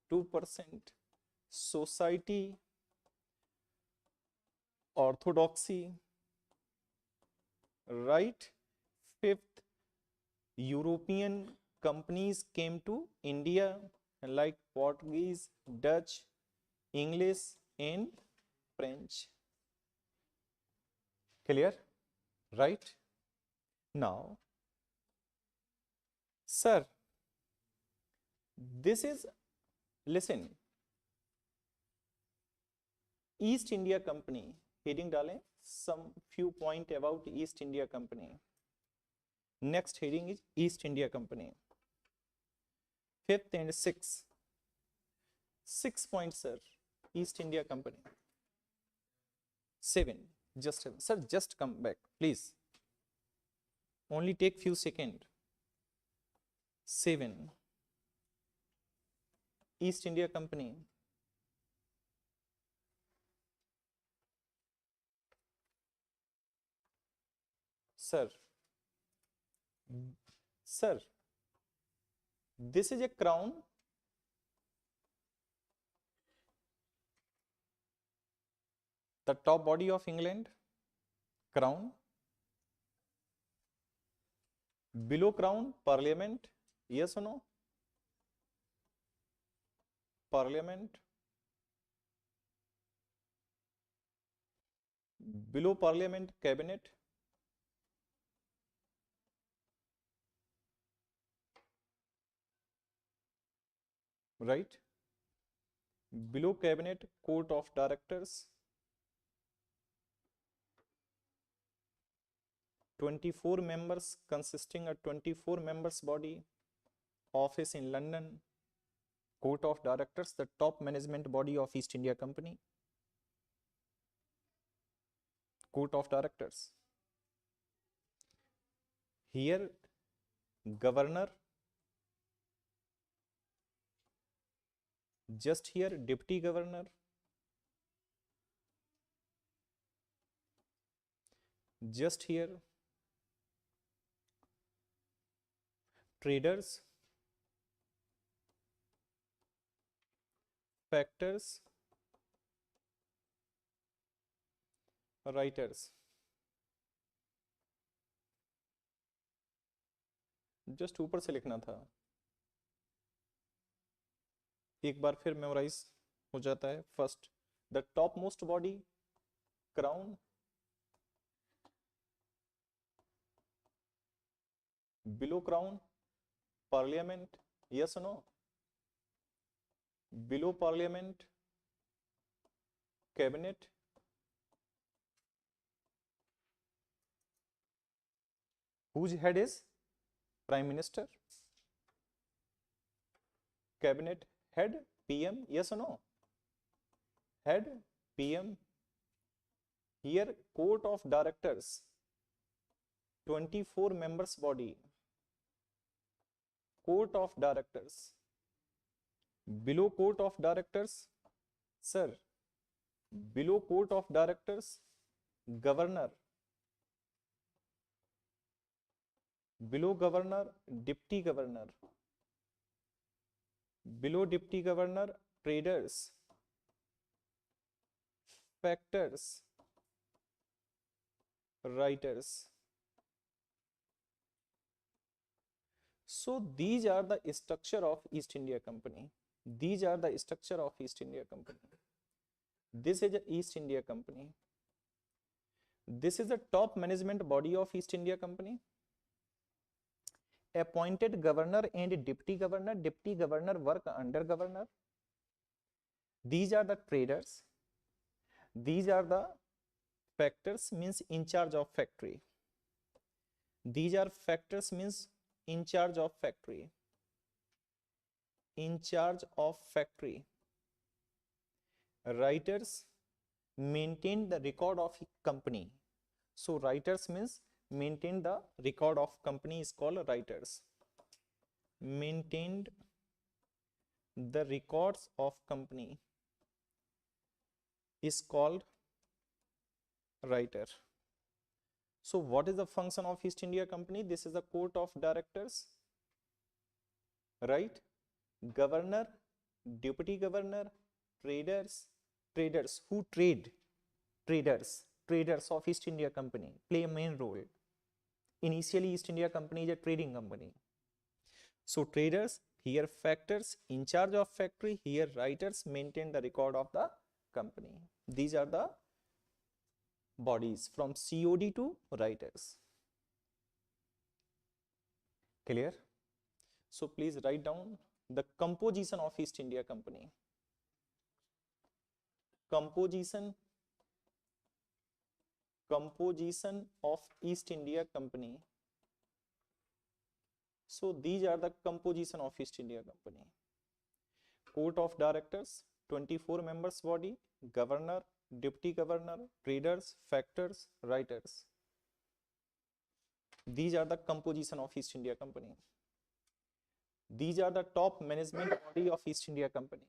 2%. Society, orthodoxy, right? Fifth, European companies came to India like Portuguese, Dutch, English and French. Clear? Right? Now, sir, this is, listen, East India Company, heading डालें, some few point about East India Company. Next heading is East India Company. Fifth and sixth. 6 points, sir. East India Company. 7. Just sir, just come back, please. Only take few seconds. 7. East India Company. Sir. Sir, this is a crown. The top body of England, crown. Below crown, parliament. Yes or no? Parliament. Below parliament, cabinet. Right? Below cabinet, court of directors. 24 members consisting a 24 members body. Office in London. Court of directors, the top management body of East India Company. Court of directors. Here, governor. Just here, deputy governor. Just here, traders, factors, writers. Just ऊपर से लिखना था. एक बार फिर memorise हो जाता है। First, the top most body crown, below crown parliament, yes no, below parliament cabinet, whose head is prime minister, cabinet head PM, yes or no, head PM. Here court of directors 24 members body, court of directors. Below court of directors, sir, below court of directors governor, below governor deputy governor, below deputy governor traders, factors, writers. So these are the structure of East India Company. These are the structure of East India Company. This is the East India Company. This is the top management body of East India Company. Appointed governor and deputy governor. Deputy governor work under governor. These are the traders. These are the factors, means in charge of factory. These are factors, means in charge of factory. In charge of factory. Writers maintain the record of company. So writers means maintain the record of company is called writers. Maintained the records of company is called writer. So what is the function of East India Company? This is the court of directors, right? Governor, deputy governor, traders, traders who trade, traders of East India Company play a main role. Initially East India Company is a trading company. So traders, here factors in charge of factory, here writers maintain the record of the company. These are the bodies from COD to writers. Clear? So please write down the composition of East India Company. Composition of East India Company. So these are the composition of East India Company. Court of directors, 24 members body, governor, deputy governor, traders, factors, writers. These are the composition of East India Company. These are the top management body of East India Company.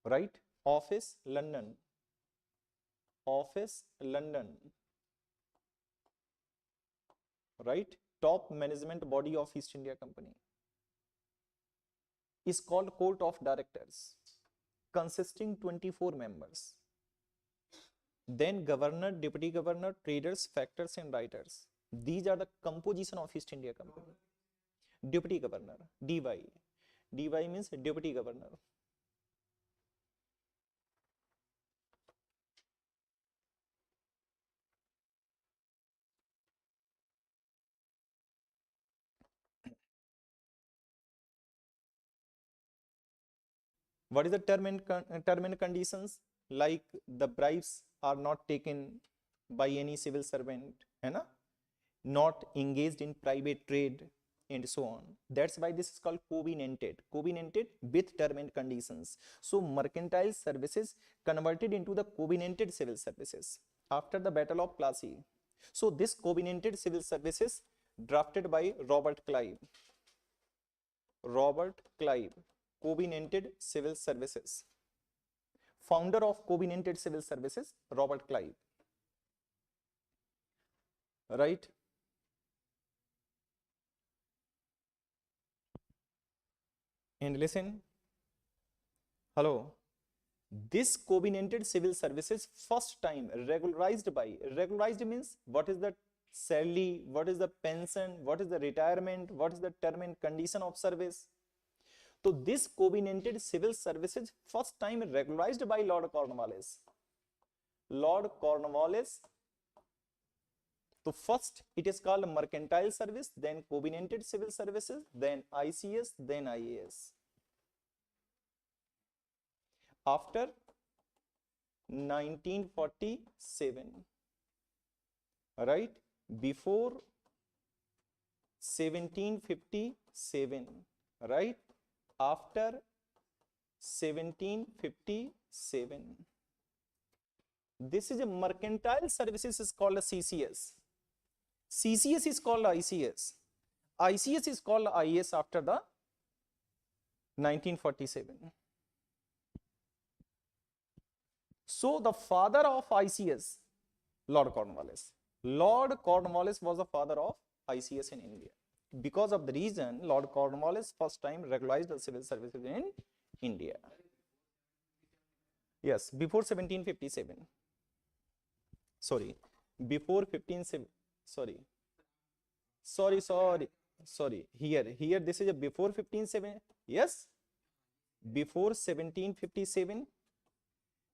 Right? Office, London. Office, London. Right? Top management body of East India Company is called Court of Directors, consisting 24 members. Then governor, deputy governor, traders, factors and writers. These are the composition of East India Company. Deputy governor, DY. DY means deputy governor. What is the term and conditions? Like the bribes are not taken by any civil servant, है ना? Not engaged in private trade and so on. That's why this is called covenanted with term and conditions. So mercantile services converted into the covenanted civil services after the Battle of Plassey. So this covenanted civil services drafted by Robert Clive. Covenanted civil services. Founder of covenanted civil services, Robert Clive. Right? And listen, hello, this covenanted civil services first time regularized means what is the salary, what is the pension, what is the retirement, what is the term and condition of service. तो this covenanted civil services first time regularized by Lord Cornwallis. Lord Cornwallis, तो first it is called mercantile service, then covenanted civil services, then ICS, then IAS. After 1947, right, before 1757, right, after 1757, this is a mercantile services is called a CCS. CCS is called ICS. ICS is called IAS after the 1947. So the father of ICS, Lord Cornwallis. Lord Cornwallis was the father of ICS in India. Because of the reason, Lord Cornwallis first time regularized the civil services in India. Yes, before 1757. Sorry, before 15, sorry. Here this is a before 1557. Yes, before 1757.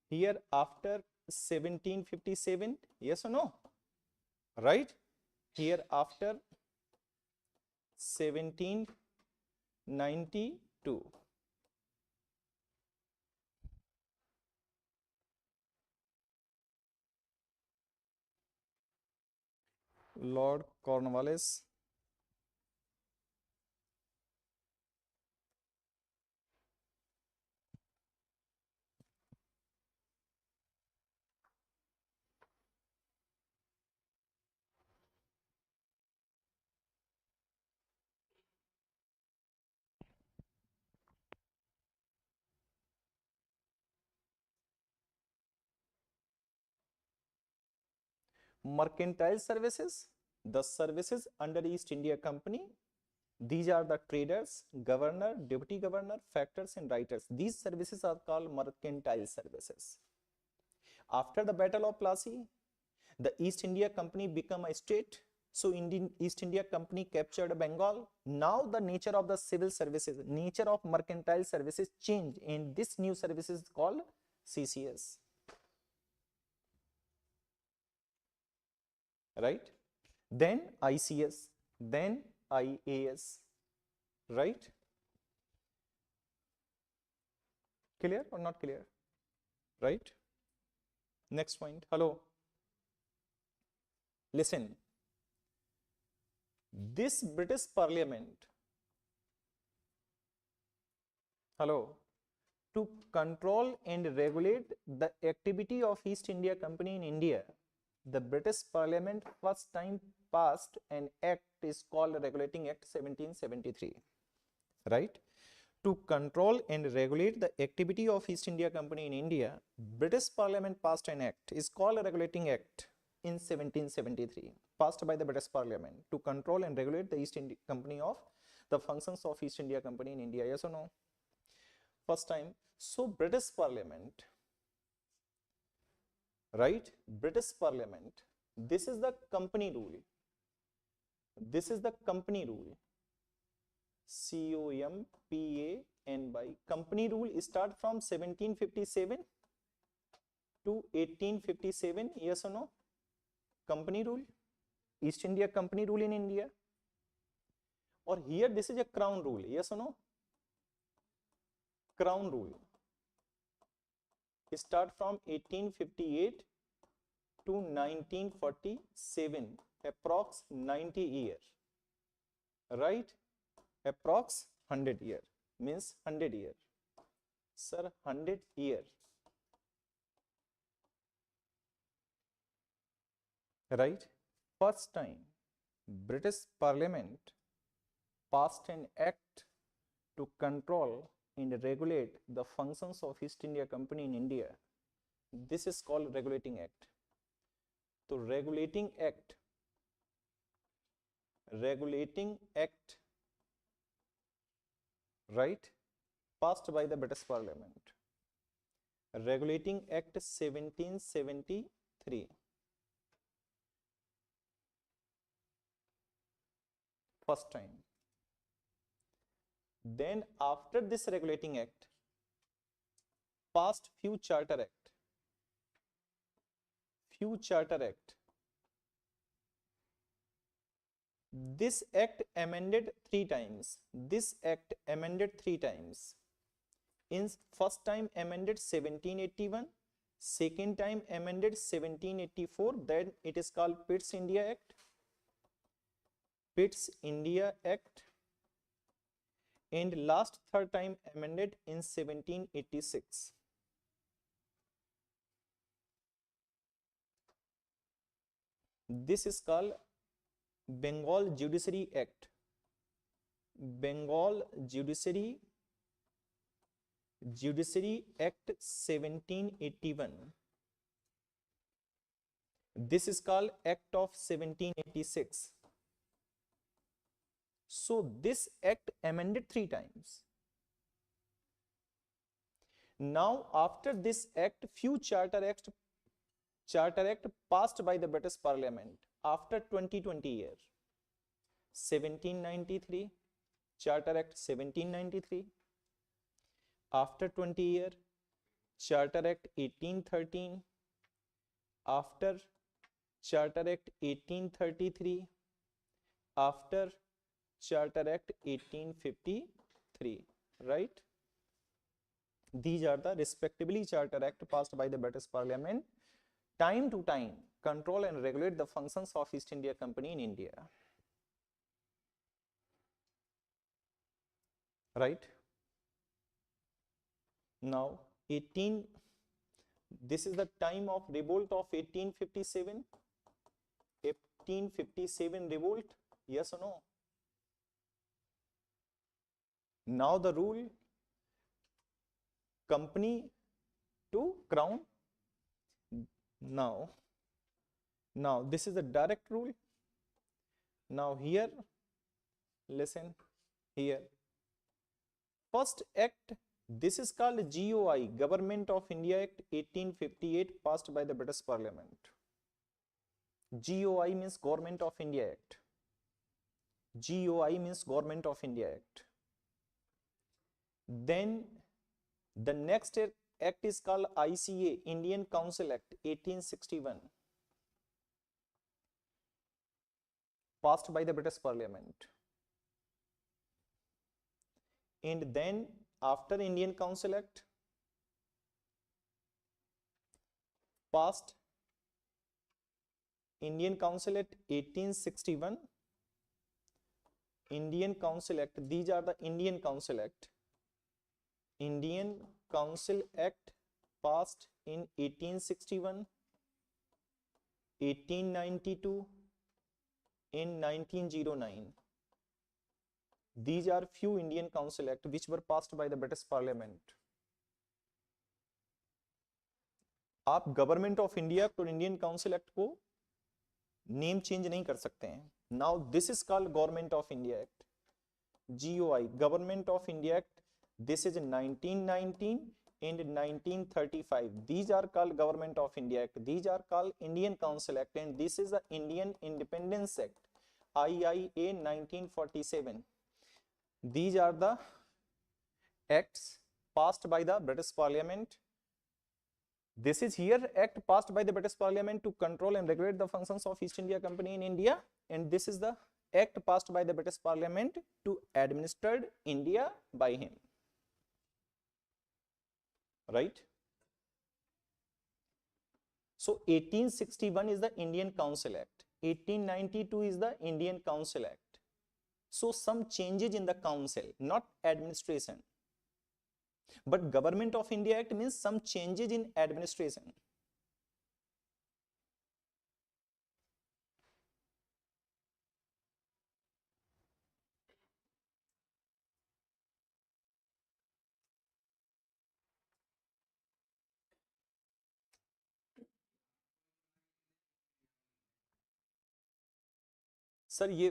Here after 1757. Yes or no? Right? Here after 1792. Lord Cornwallis mercantile services, the services under East India Company. These are the traders, governor, deputy governor, factors and writers. These services are called mercantile services. After the Battle of Plassey, the East India Company became a state. So East India Company captured Bengal. Now the nature of the civil services, nature of mercantile services changed, and this new service is called CCS. Right? Then ICS, then IAS. Right? Clear or not clear? Right? Next point. Hello. Listen. This British Parliament, hello, to control and regulate the activity of East India Company in India, the British Parliament first time passed an act is called Regulating Act 1773, right? To control and regulate the activity of East India Company in India, British Parliament passed an act is called Regulating Act in 1773, passed by the British Parliament to control and regulate the East India Company of the functions of East India Company in India. Yes or no? First time. So British Parliament, right? British Parliament, this is the company rule. This is the company rule. COMPANY. Company rule start from 1757 to 1857. Yes or no? Company rule, East India Company rule in India. Or here this is a crown rule. Yes or no? Crown rule. Start from 1858 to 1947, approx 90 years, right? Approx 100 year, means 100 year. Sir, 100 year, right? First time British Parliament passed an act to control and regulate the functions of East India Company in India. This is called Regulating Act. So Regulating Act, right, passed by the British Parliament. Regulating Act 1773. First time. Then after this regulating act, passed few charter act. This act amended 3 times. In first time amended 1781, second time amended 1784, then it is called Pitt's India Act. And last third time amended in 1786. This is called Bengal Judiciary Act. Bengal Judiciary Act 1781. This is called Act of 1786. So this act amended 3 times. Now after this act, few charter act passed by the British Parliament after 20 year. 1793, Charter Act 1793. After 20 year, Charter Act 1813. After Charter Act 1833. After Charter Act 1853, right? These are the respectively Charter Act passed by the British Parliament, time to time control and regulate the functions of East India Company in India, right? Now this is the time of revolt of 1857. 1857 revolt, yes or no? Now the rule, company to crown. Now this is the direct rule. Now here, listen here. First act, this is called GOI, Government of India Act 1858, passed by the British Parliament. GOI means Government of India Act. GOI means Government of India Act. Then the next act is called ICA, Indian Council Act 1861, passed by the British Parliament. And then after Indian Council Act, passed Indian Council Act 1861. Indian Council Act, these are the Indian Council Act. Indian Council Act passed in 1861, 1892, in 1909. These are few Indian Council Act which were passed by the British Parliament. आप government of India और Indian council act को name change नहीं कर सकते हैं. Now this is called government of India act, GOI, government of India act. This is 1919 and 1935. These are called Government of India Act. These are called Indian Council Act, and this is the Indian Independence Act, IIA 1947. These are the acts passed by the British Parliament. This is here act passed by the British Parliament to control and regulate the functions of East India Company in India, and this is the act passed by the British Parliament to administer India by him. Right? So 1861 is the Indian Council Act, 1892 is the Indian Council Act. So some changes in the council, not administration. But Government of India Act means some changes in administration. Sir ये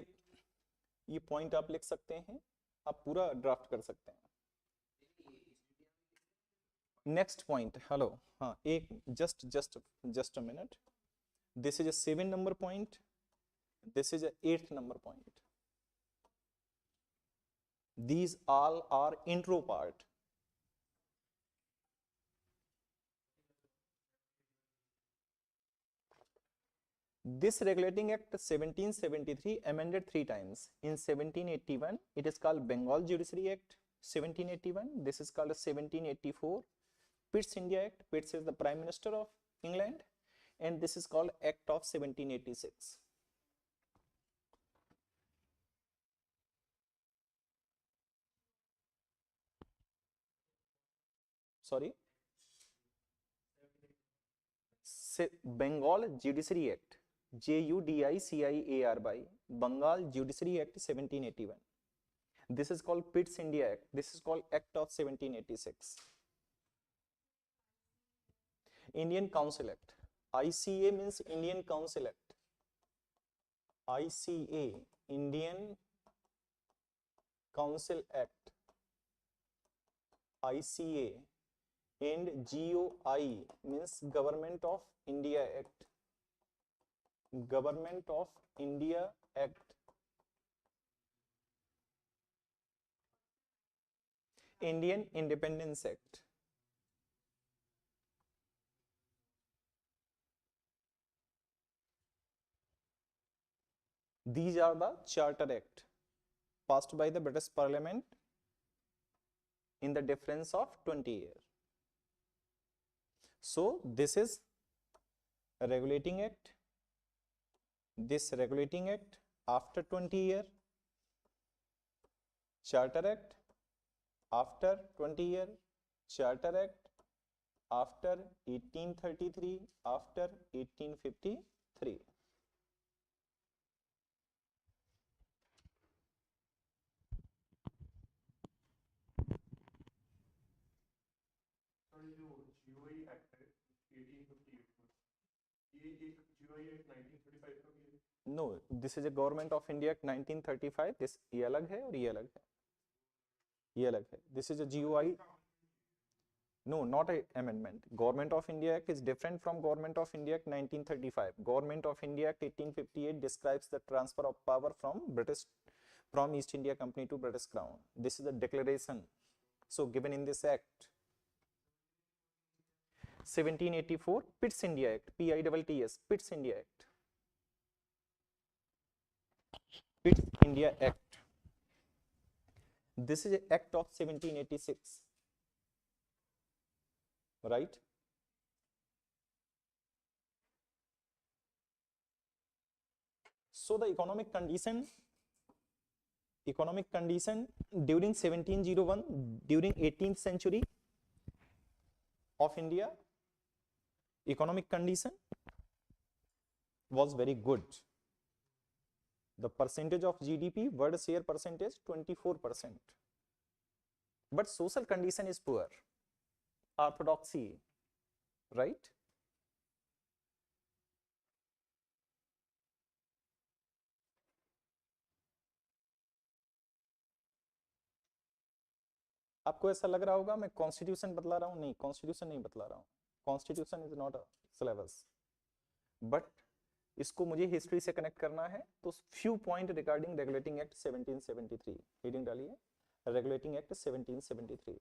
point आप लिख सकते हैं, आप पूरा draft कर सकते हैं. नेक्स्ट पॉइंट, हेलो, हाँ एक just a minute. This is a 7 number point, this is a 8th number point. These all are intro part. This Regulating Act 1773 amended 3 times. In 1781, it is called Bengal Judiciary Act 1781. This is called 1784 Pitt's India Act. Pitt is the Prime Minister of England, and this is called Act of 1786. Sorry, Bengal Judiciary Act, JUDICIARY, Bengal Judiciary Act 1781. This is called Pitt's India Act. This is called Act of 1786. Indian Council Act. ICA means Indian Council Act. ICA, Indian Council Act. ICA, and GOI means Government of India Act. Government of India Act. Indian Independence Act. These are the Charter Act passed by the British Parliament in the difference of 20 years. So this is a Regulating Act. This Regulating Act after 20 years. Charter Act after 20 years. Charter Act after 1833, after 1853. No, this is a Government of India Act 1935. This ये अलग है और ये अलग है. ये अलग है. This is a GOI. No, not a amendment. Government of India Act is different from Government of India Act 1935. Government of India Act 1858 describes the transfer of power from East India Company to British Crown. This is a declaration. So given in this act. 1784 Pitt's India Act, PITTS, Pitt's India Act. Pitt's India Act. This is an Act of 1786, right? So the economic condition during 1701, during 18th century of India, economic condition was very good. The percentage of GDP, world share percentage 24%. But social condition is poor. Orthodoxy, right? आपको ऐसा लग रहा होगा मैं constitution बतला रहा हूं. नहीं, कॉन्स्टिट्यूशन नहीं बतला रहा हूं. Constitution is not a syllabus, but इसको मुझे हिस्ट्री से कनेक्ट करना है. तो few point regarding Regulating Act 1773. Reading डालिए. Regulating Act 1773.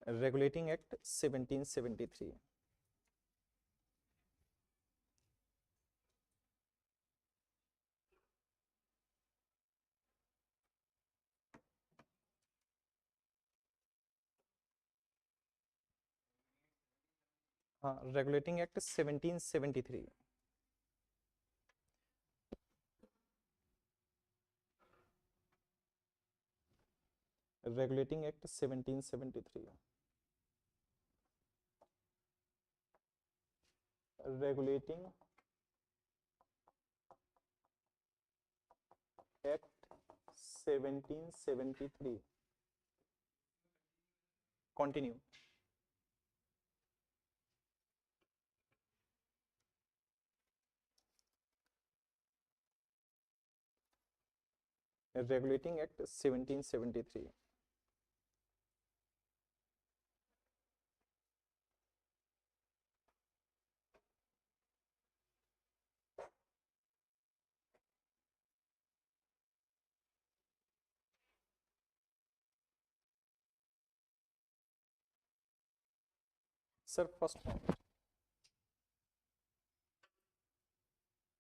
Regulating Act 1773. हाँ, Regulating Act 1773. Regulating Act 1773. regulating Act 1773. Continue. Regulating Act 1773. Sir first point,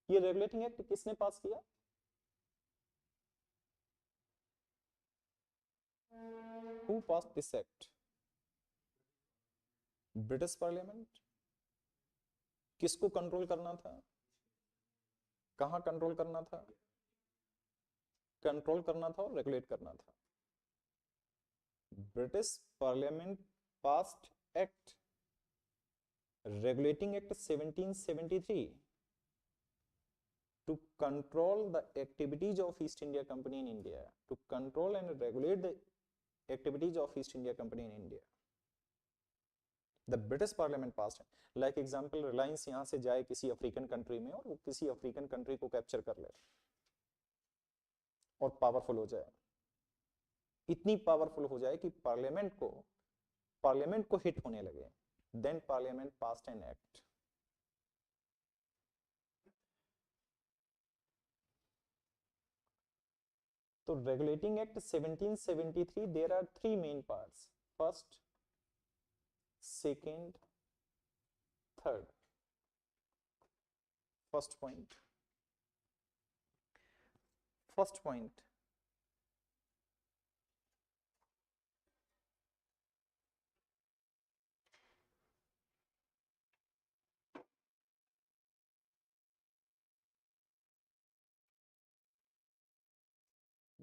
ये रेगुलेटिंग एक्ट किसने पास किया? Who pass this Act? British Parliament. किसको control करना था? कहां control करना था? कंट्रोल करना था और रेगुलेट करना था। British parliament passed act, regulating Act 1773 to control the activities of East India Company in India, to control and regulate the activities of East India Company in India. The British Parliament passed it. Like example, Reliance यहाँ से जाए किसी African country में और वो किसी African country को capture कर ले और पावरफुल हो जाए, इतनी पावरफुल हो जाए कि पार्लियामेंट को हिट होने लगे, then Parliament passed an act. तो Regulating Act 1773, there are three main parts, first, second, third. First point,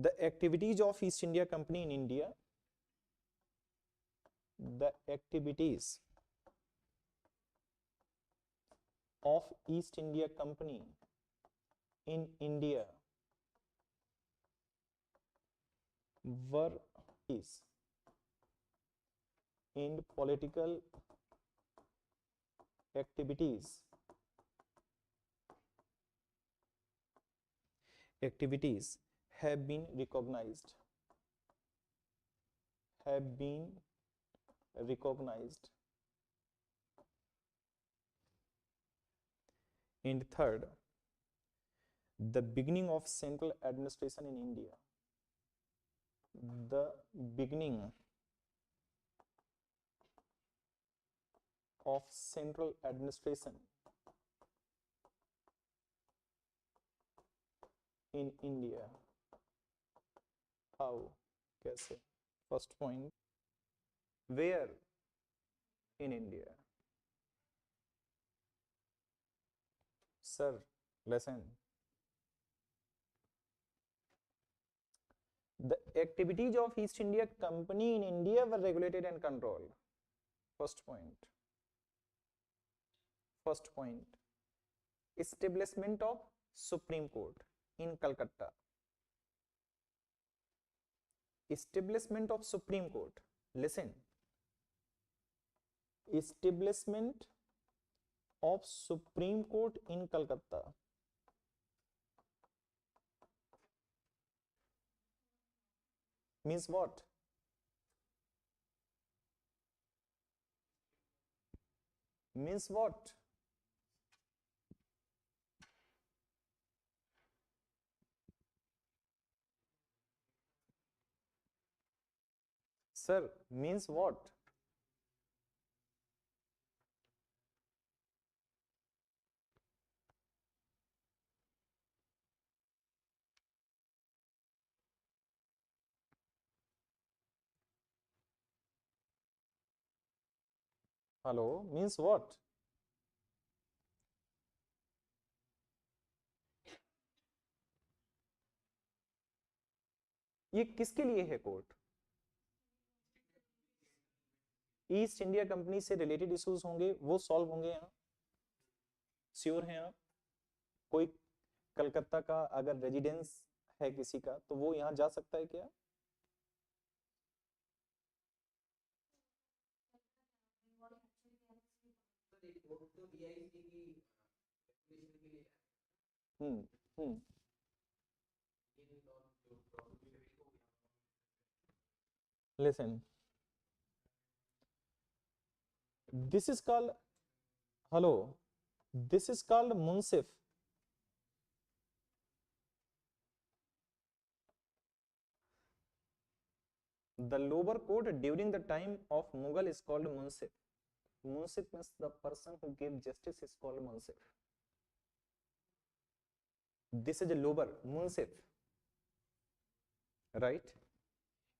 the activities of East India Company in India, the activities of East India Company in India were is in political activities have been recognized and third, the beginning of central administration in India, the beginning of central administration in India. How? कैसे? First point, where in India? Sir, listen. The activities of East India Company in India were regulated and controlled. First point. Establishment of Supreme Court in Calcutta. Establishment of Supreme Court. Listen. Establishment of Supreme Court in Calcutta. Means what? Means what? Sir, means what? Hello, means what? ये किसके लिए है court? East India company से related issues होंगे वो solve होंगे यहाँ, sure हैं आप? कोई कलकत्ता का अगर रेजिडेंस है किसी का तो वो यहाँ जा सकता है क्या? हम्म listen, this is called, hello, this is called munsif. The lower court during the time of Mughal is called munsif. Munsif means the person who gives justice is called munsif. This is a lower, munsif, right?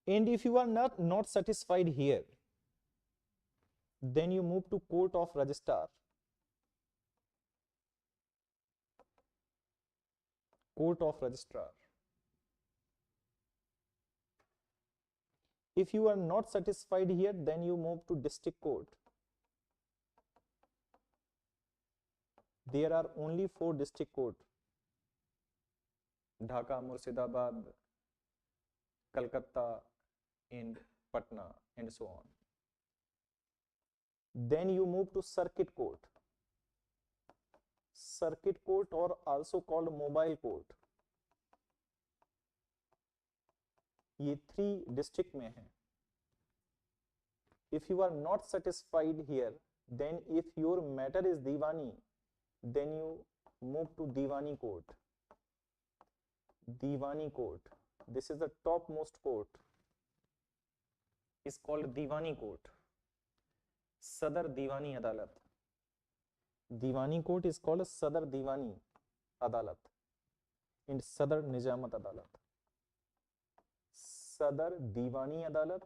And if you are not satisfied here, then you move to court of registrar. Court of registrar. If you are not satisfied here, then you move to district court. There are only 4 district court: Dhaka, Murshidabad, Calcutta, and Patna, and so on. Then you move to circuit court. Circuit court, or also called mobile court, ये 3 district में है. If you are not satisfied here, then if your matter is Diwani, then you move to Diwani court. Diwani court. This is the topmost court. Is called Diwani court. Sadar Diwani Adalat. Diwani court is called Sadar Diwani Adalat and Sadar Nijamat Adalat. Sadar Diwani Adalat,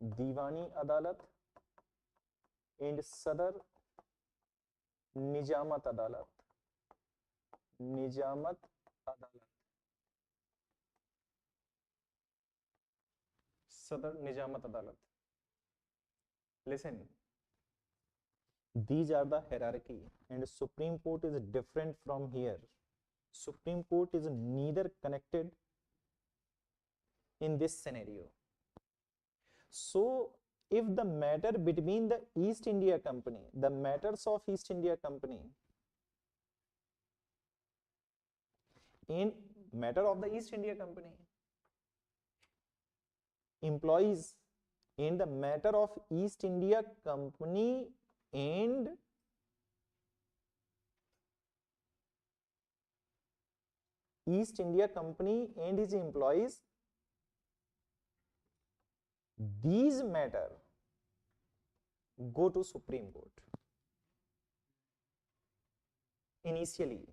Diwani Adalat, and Sadar Nijamat Adalat. Nijamat Adalat. Sadar Nijamat Adalat. Listen. These are the hierarchy, and Supreme Court is different from here. Supreme Court is neither connected in this scenario. So, if the matter between the East India Company, the matters of East India Company, in matter of the East India Company, employees in the matter of East India Company and East India Company and his employees, these matter go to Supreme Court initially.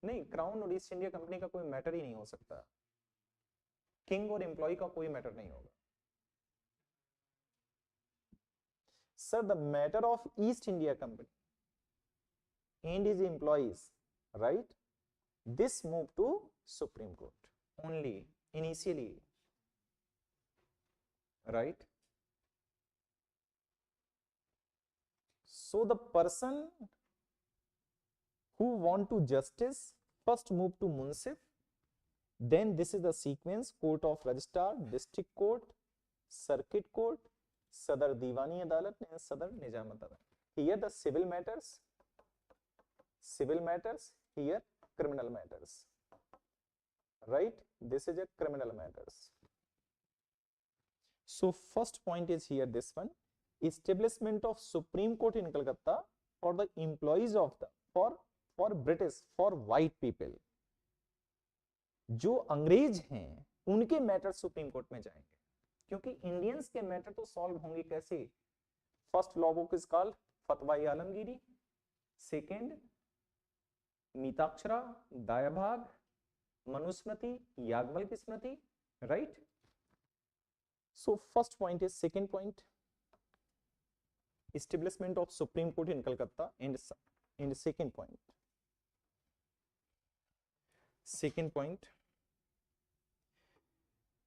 नहीं, crown और east India company का कोई matter ही नहीं हो सकता. King और employ का कोई मैटर नहीं होगा. Sir, the matter of East India Company and his employees, right? This moved to Supreme Court only initially, right? So the person who want to justice first move to Munsif, then this is the sequence: court of registrar, district court, circuit court, Sadar Diwani Adalat, and Sadar Nijamat Adalat. Here the civil matters, here criminal matters, right? This is a criminal matters. So first point is here this one: establishment of Supreme Court in Calcutta for the employees of the for British, for white people. जो अंग्रेज हैं उनके matter supreme court में जाएंगे, क्योंकि Indians के matter तो solve होंगे कैसे? First law book is called Fatawa Alamgiri, second Mitakshara, Dayabhaga, Manusmriti, Yajnavalkya Smriti, right? So first point is, second point, establishment of Supreme Court in Calcutta, and second point,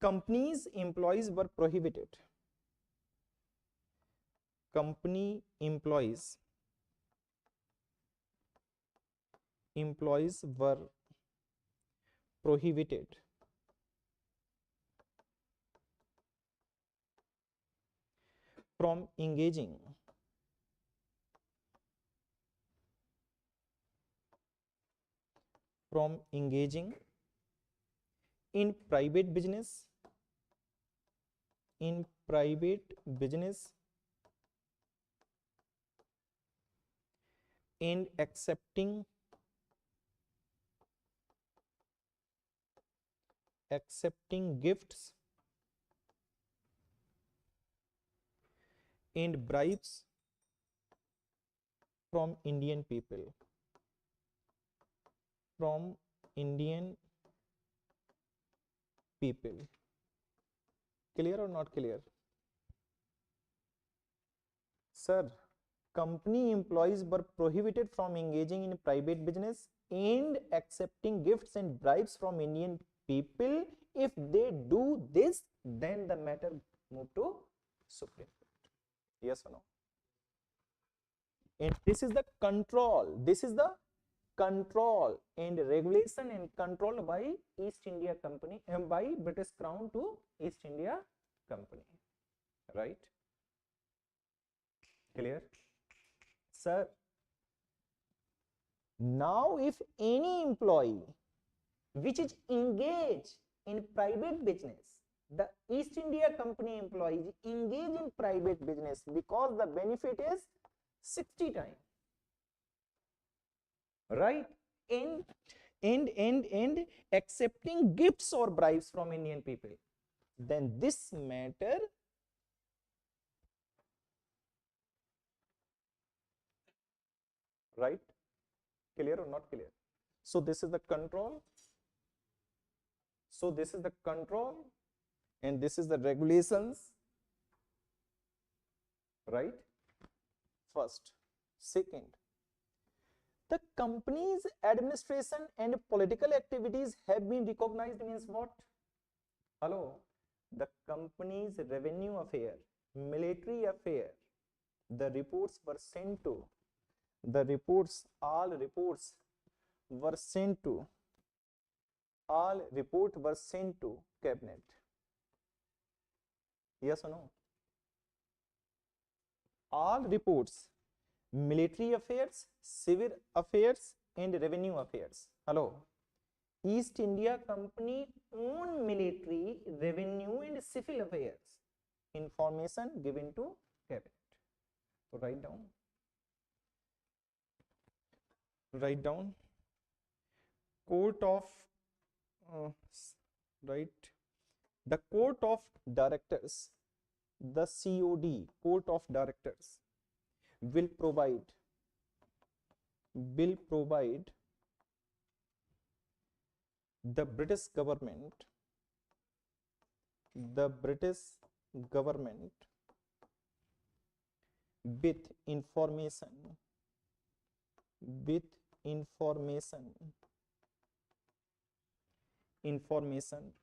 companies employees were prohibited. Company employees were prohibited from engaging in private business and accepting accepting gifts and bribes from Indian people, from Indian people. Clear or not clear? Sir, company employees were prohibited from engaging in private business and accepting gifts and bribes from Indian people. If they do this, then the matter move to Supreme Court. Yes or no? And this is the control. This is the control and regulation and control by East India Company and by British Crown to East India Company. Right? Clear? Sir, now if any employee which is engaged in private business, the East India Company employees engage in private business because the benefit is 60 times, right? And accepting gifts or bribes from Indian people, then this matter right? Clear or not clear? So this is the control. So this is the control and this is the regulations, right? First. Second, the company's administration and political activities have been recognized means what? Hello, the company's revenue affair, military affair, the reports were sent to, the reports, all reports were sent to, all report were sent to cabinet. Yes or no? All reports, military affairs, civil affairs and revenue affairs. Hello, East India Company own military, revenue and civil affairs. Information given to cabinet. So write down. Write down. Court of right, the court of directors, the COD, court of directors will provide the British government with information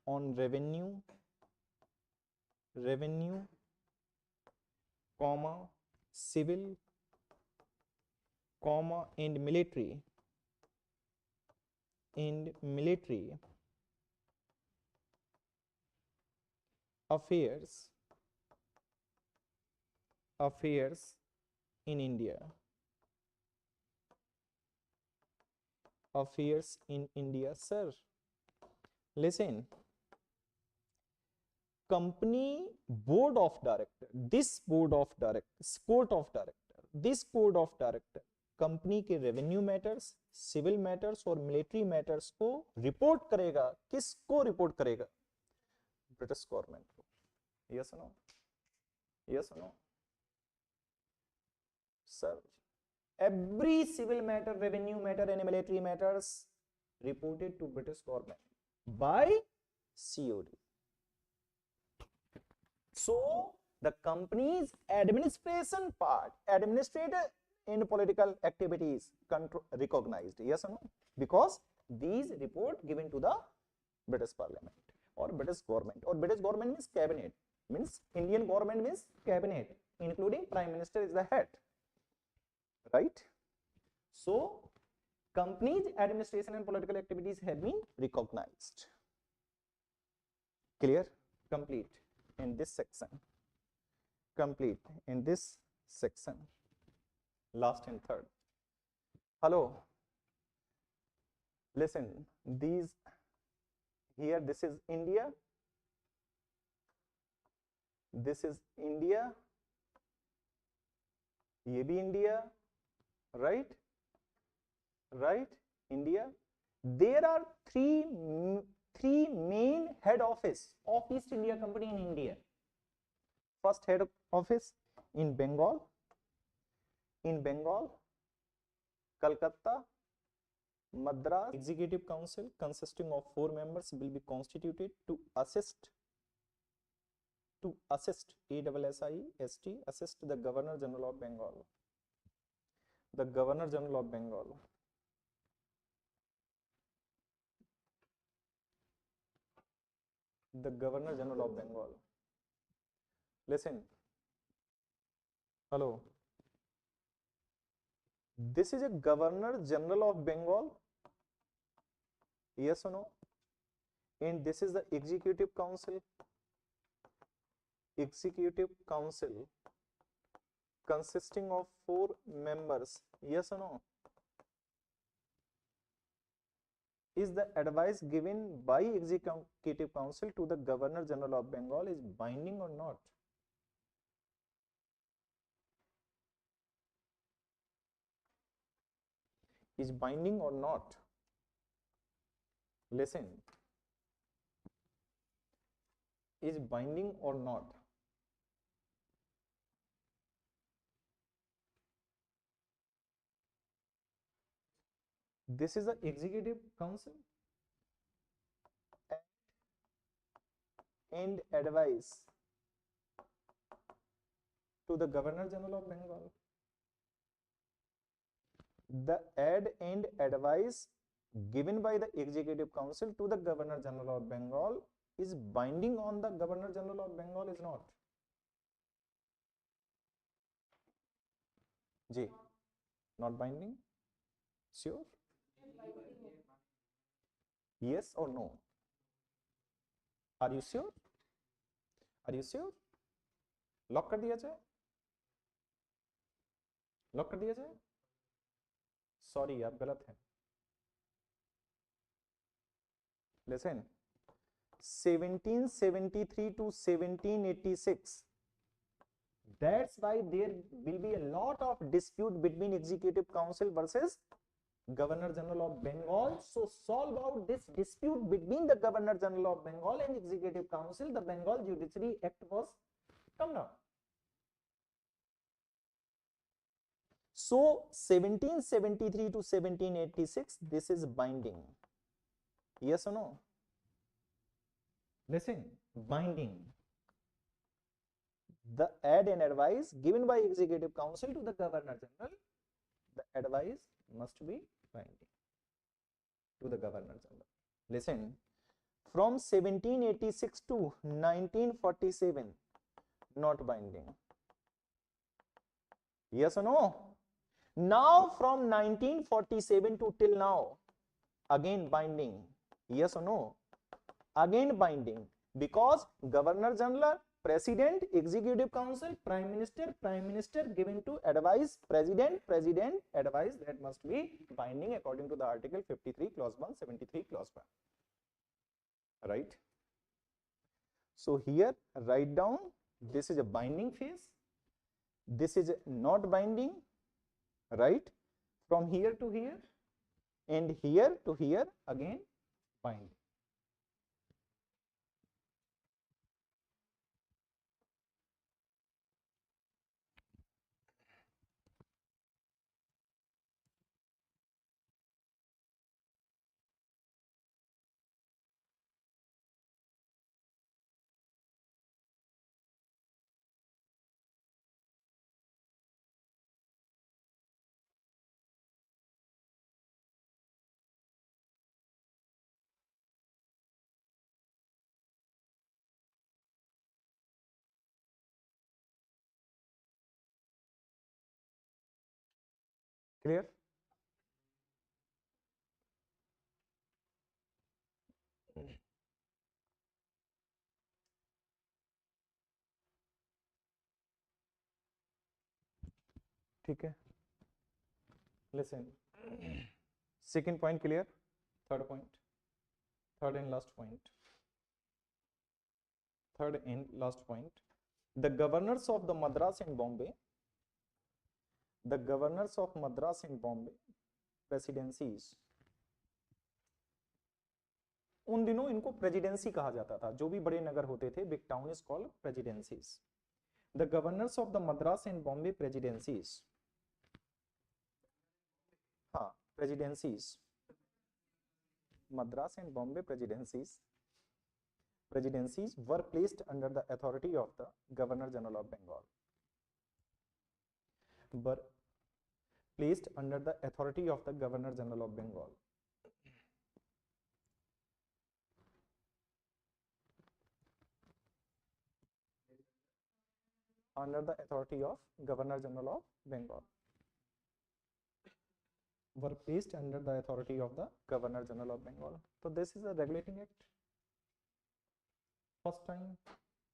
on revenue, comma, civil, comma, and military affairs in India. Affairs in India. Sir, listen. Company board of director, this board of directors, court of director, this board of director company के revenue matters, civil matters और military matters को report करेगा. किसको report करेगा? British government को. Yes no? Yes no? Sir, every civil matter, revenue matter and military matters reported to British government by COD. So the company's administration part, administrative and political activities recognized. Yes or no? Because these report given to the British Parliament or British government, or British government means cabinet, means Indian government means cabinet, including Prime Minister is the head. Right? So company's administration and political activities have been recognized. Clear? Complete in this section. Complete in this section. Last and third. Hello. Listen, these here, this is India. This is India. ये भी India. Right? India. There are three three main head office of East India Company in India. First head office in Bengal, Calcutta, Madras. Executive Council consisting of 4 members will be constituted to assist assist the Governor General of Bengal. The Governor General of Bengal. The Governor General of Bengal. Listen. Hello. This is a Governor General of Bengal. Yes or no? And this is the Executive Council. Executive Council consisting of 4 members. Yes or no? Is the advice given by Executive Council to the Governor General of Bengal is binding or not? Is binding or not? Listen. Is binding or not? This is the Executive Council and advice to the Governor General of Bengal. The aid and advice given by the Executive Council to the Governor General of Bengal is binding on the Governor General of Bengal is not. Ji, not binding? Sure? Yes or no? Are you sure? Are you sure? Lock कर दिया जाए? Lock कर दिया जाए? Sorry, आप गलत हैं. Listen. 1773 to 1786. That's why there will be a lot of dispute between Executive Council versus Governor General of Bengal. So solve out this dispute between the Governor General of Bengal and Executive Council. The Bengal Judiciary Act was come down. So 1773 to 1786, this is binding. Yes or no? Listen, binding. The aid and advice given by Executive Council to the Governor General, the advice must be binding to the Governor General. Listen, from 1786 to 1947, not binding. Yes or no? Now from 1947 to till now, again binding. Yes or no? Again binding, because Governor General, President, Executive Council, Prime Minister given to advise President, advise, that must be binding according to the Article 53 clause 1, 73 clause 1. Right? So here write down, this is a binding phase, this is not binding, right? From here to here and here to here, again binding. Clear? ठीक है. Listen. Second point clear? Third point. Third and last point. Third and last point. The governors of the Madras and Bombay, the governors of Madras and Bombay presidencies उन दिनों इनको presidency कहा जाता था, जो भी बड़े नगर होते थे, big town is called presidencies. The governors of the Madras and Bombay presidencies, हाँ presidencies, Madras and Bombay presidencies were placed under the authority of the Governor General of Bengal. Were placed under the authority of the Governor General of Bengal. Under the authority of Governor General of Bengal. Were placed under the authority of the Governor General of Bengal. So this is a regulating act. First time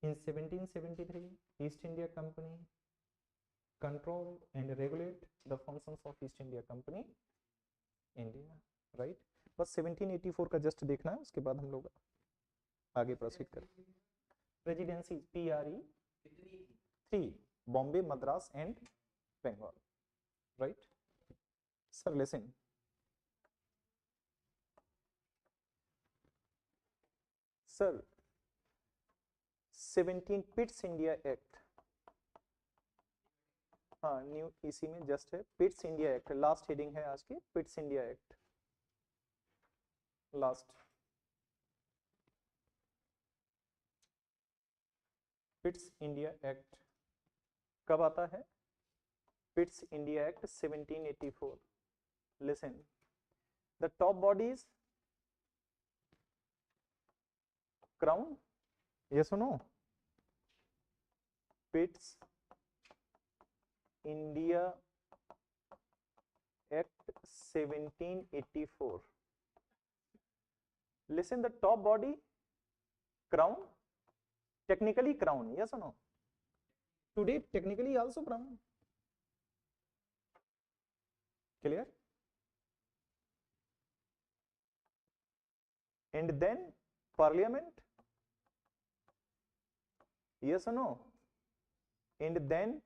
in 1773, East India Company control and regulate the functions of East India Company India, right? बस 1784 का just देखना है, उसके बाद हम लोग आगे proceed करें। Presidency PRE 3, Bombay, Madras and Bengal, right? Sir, listen. Sir, 17 Pitt's India Act, हाँ न्यू इसी में जस्ट है Pitt's India Act, last heading है आज की, Pitt's India Act, last Pitt's India Act कब आता है? Pitt's India Act 1784. Listen, the top body is crown, yes or no? Pitt's India Act 1784. Listen, the top body crown, technically crown, yes or no? Today technically also crown. Clear? And then parliament, yes or no? And then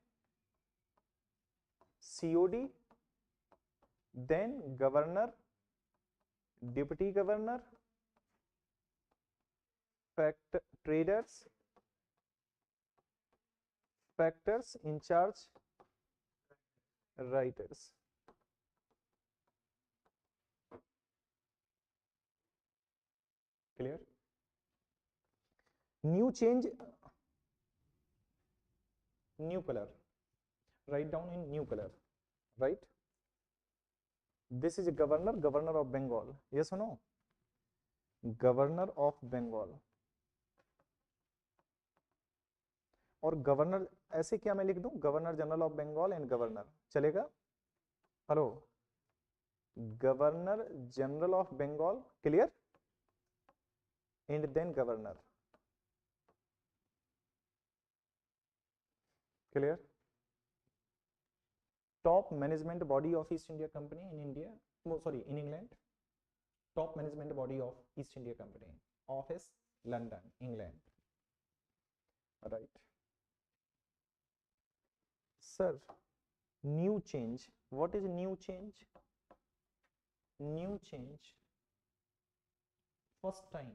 COD, then governor, deputy governor, traders, factors in charge, writers. Clear? New change, new color, write down in new color, right? This is a governor, governor of Bengal, yes or no? Governor of Bengal. और governor ऐसे क्या मैं लिख दूं? Governor general of Bengal and governor, चलेगा? Hello, governor general of Bengal, clear? And then governor, clear? Top management body of East India Company in India, sorry in England, top management body of East India Company, office London, England, right? Sir, new change. What is new change? New change. First time.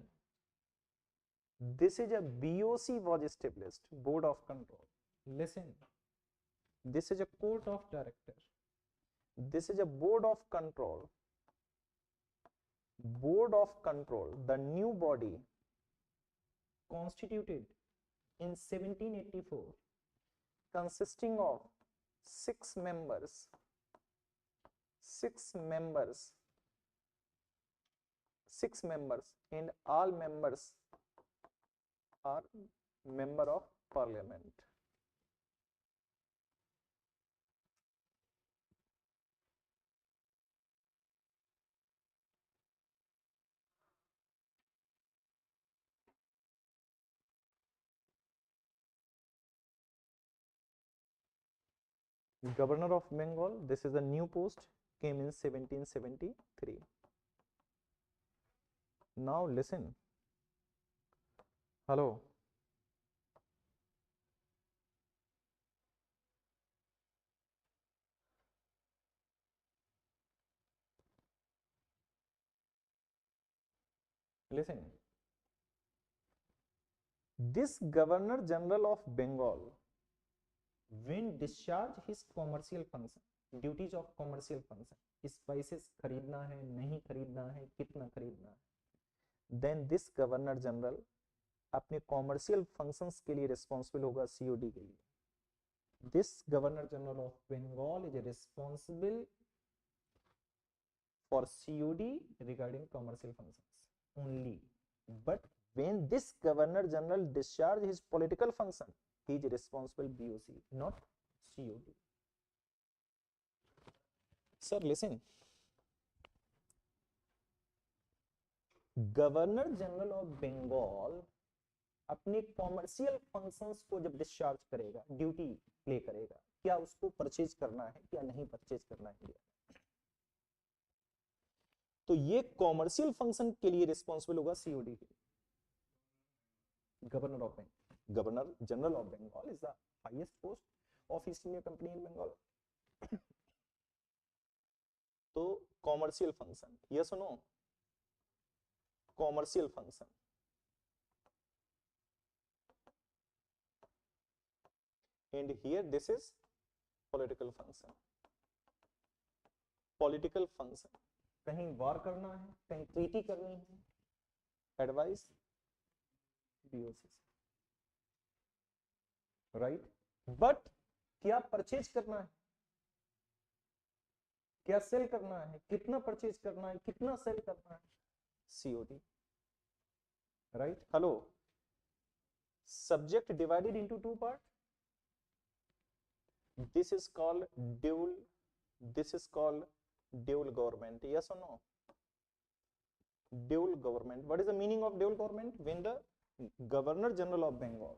This is a BOC was established, Board of Control. Listen. This is a court of director. This is a Board of Control. Board of Control, the new body constituted in 1784. Consisting of 6 members, 6 members, 6 members, and all members are member of parliament. Governor of Bengal, this is a new post, came in 1773. Now listen. Hello. Listen, this Governor General of Bengal, when discharge his commercial function, duties of commercial function, spices खरीदना है, नहीं खरीदना है, कितना खरीदना है, then this governor general अपने commercial functions के लिए रिस्पॉन्सिबल होगा सीओडी के लिए. This governor general of Bengal is responsible for COD regarding commercial functions only, but when this governor general discharge his political function, he is responsible BOC, not COD. Sir, listen. Governor general of Bengal अपने commercial functions को जब discharge करेगा, duty play करेगा, क्या उसको purchase करना है क्या नहीं परचेज करना है इंडिया, तो ये कॉमर्शियल फंक्शन के लिए रिस्पॉन्सिबल होगा सीओडी के. Governor of Bengal, governor general of Bengal is the highest post of East India Company in Bengal. तो कॉमर्शियल फंक्शन, यस और no, commercial function, and here this is political function. Political function, कहीं वार करना है, कहीं ट्रीटी करनी है, एडवाइस बीओसी, राइट. बट क्या purchase करना है, क्या सेल करना है, कितना परचेज करना है, कितना सेल करना है, COD, right. Hello, subject divided into two part, this is called dual, this is called dual government, yes or no, dual government. What is the meaning of dual government? When the governor general of Bengal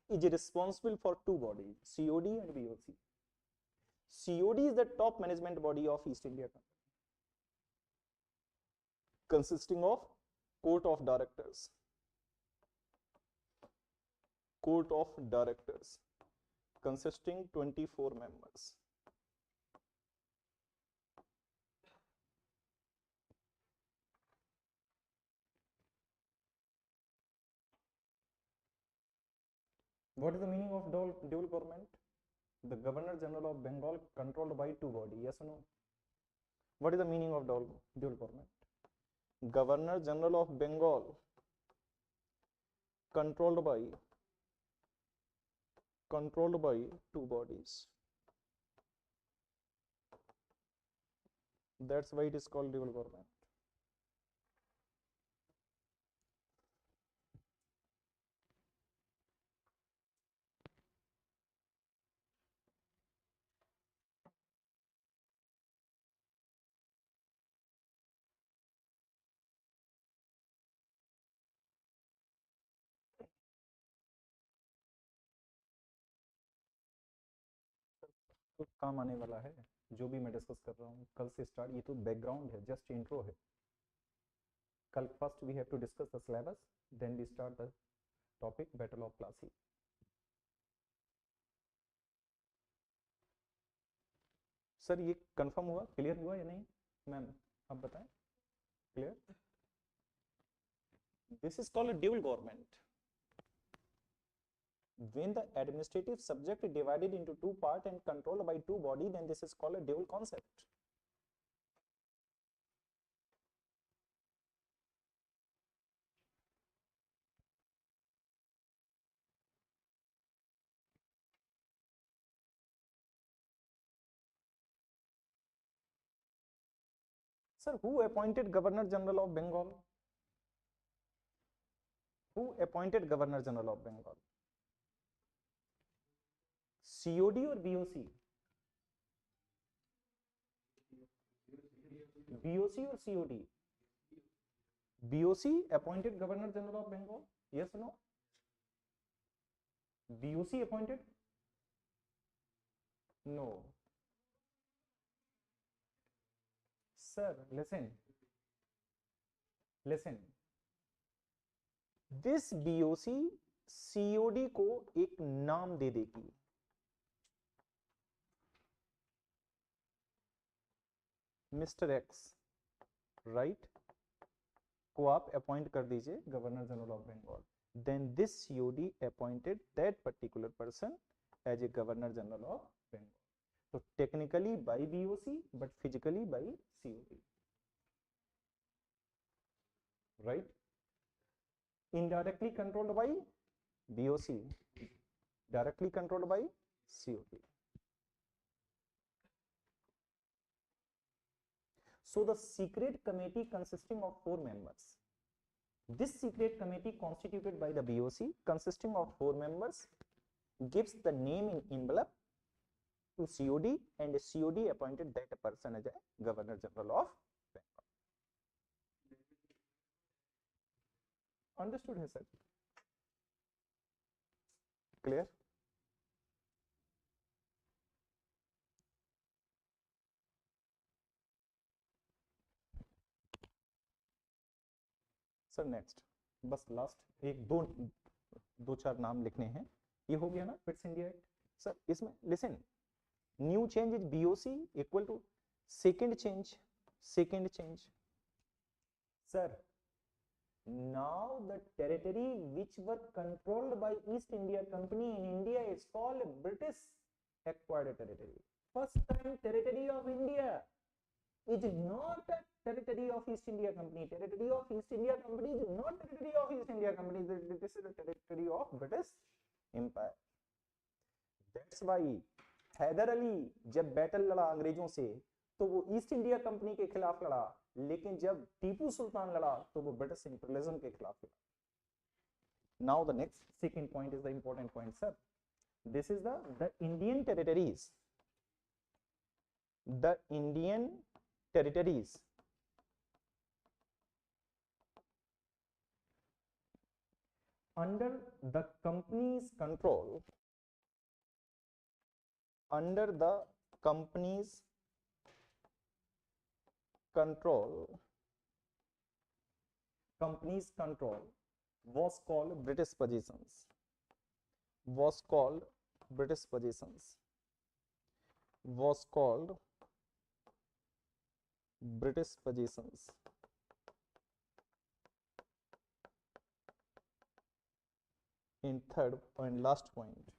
is responsible for two bodies, COD and BOC. COD is the top management body of East India Company, consisting of court of directors, court of directors consisting 24 members. What is the meaning of dual government? The Governor General of Bengal controlled by two bodies, yes or no? What is the meaning of dual government? Governor General of Bengal controlled by two bodies. That's why it is called dual government. तो काम आने वाला है जो भी मैं discuss कर रहा हूँ कल से स्टार्ट. ये तो बैकग्राउंड है, जस्ट इंट्रो है. कल first we have to discuss the syllabus, then we start the topic battle of Plassey. Sir ये कंफर्म हुआ, क्लियर हुआ या नहीं मैम, आप बताएं. Clear? This is called dual government. When the administrative subject is divided into two parts and controlled by two bodies, then this is called a dual concept. Sir, who appointed Governor General of Bengal? Who appointed Governor General of Bengal? COD or BOC? BOC or COD? BOC appointed Governor General of Bengal? Yes or no? BOC appointed? No. Sir, listen. Listen. This BOC COD को एक नाम दे देगी. Mr. X, right? को आप appoint कर दीजिए governor general of Bengal, then this COD appointed that particular person as a governor general of Bengal. So technically by BOC but physically by COD, right? Indirectly controlled by BOC, directly controlled by COD. So the secret committee consisting of 4 members. This secret committee constituted by the BOC consisting of 4 members gives the name in envelope to COD, and COD appointed that person as a Governor General of Bengal. Understood है sir? Clear? Sir next बस last एक दो चार नाम लिखने हैं, ये हो गया ना फिट्स इंडिया एक्ट। सर इसमें listen, new change is BOC equal to second change sir, now the territory which were controlled by East India Company in India is called British acquired territory. First time territory of India is not a territory of East India Company. Territory of East India Company is not territory of East India Company. This is the territory of British Empire. That's why Hyder Ali जब battle लड़ा अंग्रेजों से तो वो east India company के खिलाफ लड़ा, लेकिन जब टीपू सुल्तान लड़ा तो वो ब्रिटिश इंपीरियलिज्म के खिलाफ लड़ा. Now the next second point is the important point, sir. This is the Indian territories. The Indian territories under the company's control, under the company's control was called British possessions, was called British possessions, was called British possessions. In third and last point,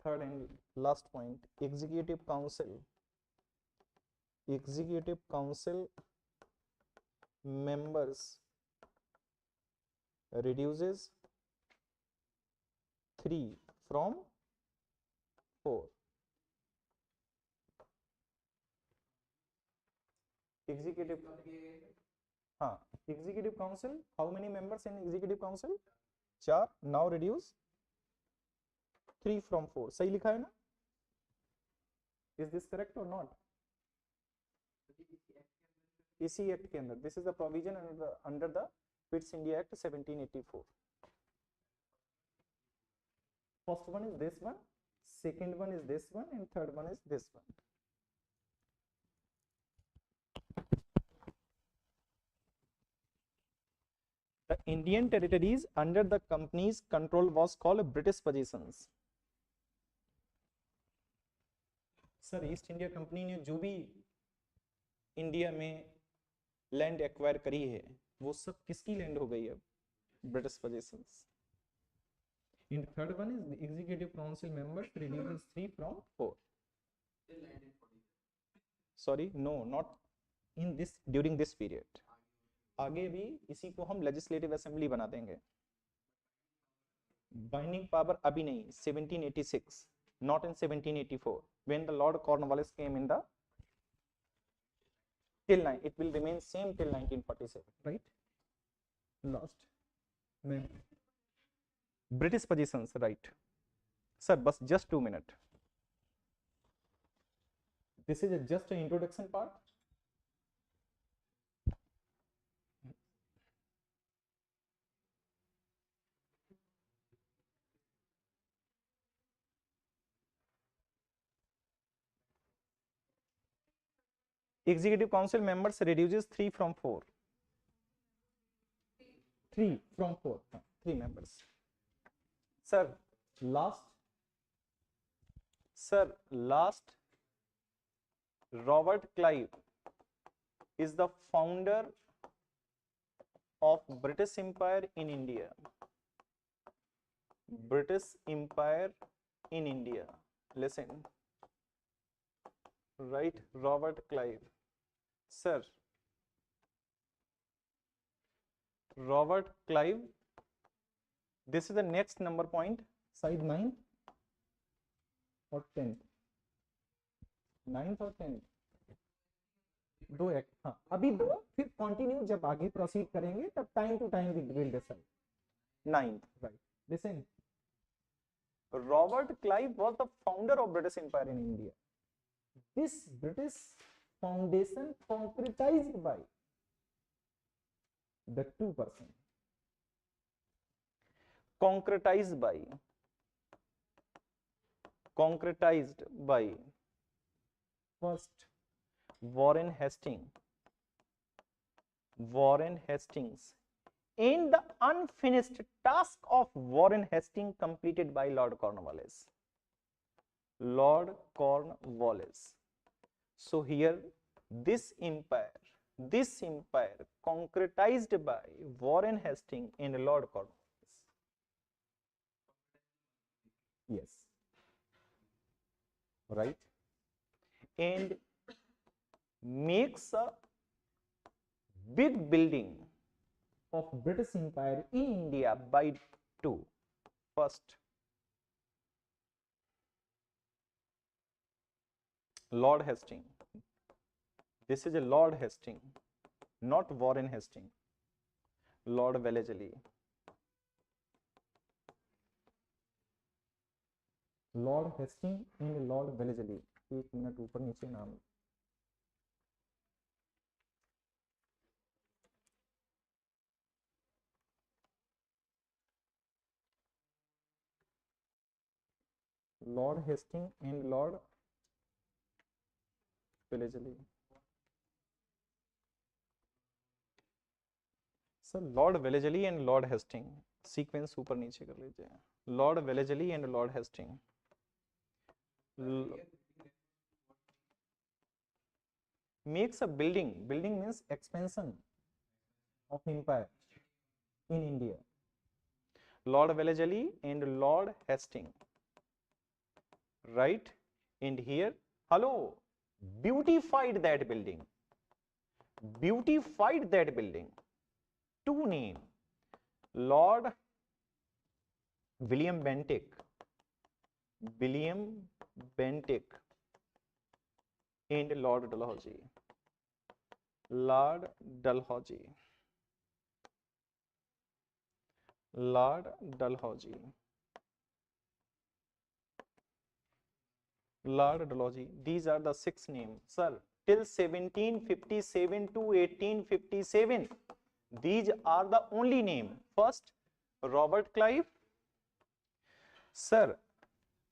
third and last point, executive council members reduces 3 from 4. Executive, executive council, how many members in executive council? 4. Now reduce 3 from 4. सही लिखा है ना? Is this correct or not? इसी act के अंदर, this is the provision under the Pitt's India Act 1784. First one is this one, second one is this one, and third one is this one. The Indian territories under the company's control was called British possessions. Sir east India company ने जो भी India में land acquire करी है वो सब किसकी land हो गई है? British possessions. In third one is executive council members reduces 3 from 4. Sorry, no, not in this, during this period. आगे भी इसी को हम लेजिस्लेटिव असेंबली बना देंगे. बाइंडिंग पावर अभी नहीं, 1786, not in 1784 when the Lord Cornwallis came in the till 9. It will remain same till 1947, right? Last British possessions, right? Sir, bus just 2 minutes. This is just an introduction part. Executive council members reduces 3 from 4. 3 from 4. 3 members. Sir, last Robert Clive is the founder of British Empire in India. British Empire in India. Listen. Right, Robert Clive. Sir, Robert Clive. This is the next number point. Side 9 or 10? 9th और 10th? दो एक, हाँ अभी दो, फिर continue जब आगे proceed करेंगे तब time to time will decide. 9th, right. Listen. Robert Clive was the founder of British Empire in India. This British foundation concretized by the two person. Concretized by first Warren Hastings, and the unfinished task of Warren Hastings completed by Lord Cornwallis. So here this empire concretized by Warren Hastings and Lord Cornwallis. Yes, right, and makes a big building of British Empire in India by two. First, Lord Hastings. This is a Lord Hastings, not Warren Hastings. Lord Wellesley. Lord Hastings and Lord Wellesley. एक minute ऊपर नीचे नाम. Lord Hastings and Lord Wellesley. So Lord Wellesley and Lord Hastings. Sequence ऊपर नीचे कर लीजिए. Lord Wellesley and Lord Hastings. Makes a building. Building means expansion of empire in India. Lord Wellesley and Lord Hastings. Right, and here, hello, beautified that building. Two name, Lord William Bentinck and Lord Dalhousie. Lord Dalhousie. These are the 6 names, sir. Till 1757 to 1857. These are the only name. First, Robert Clive. Sir,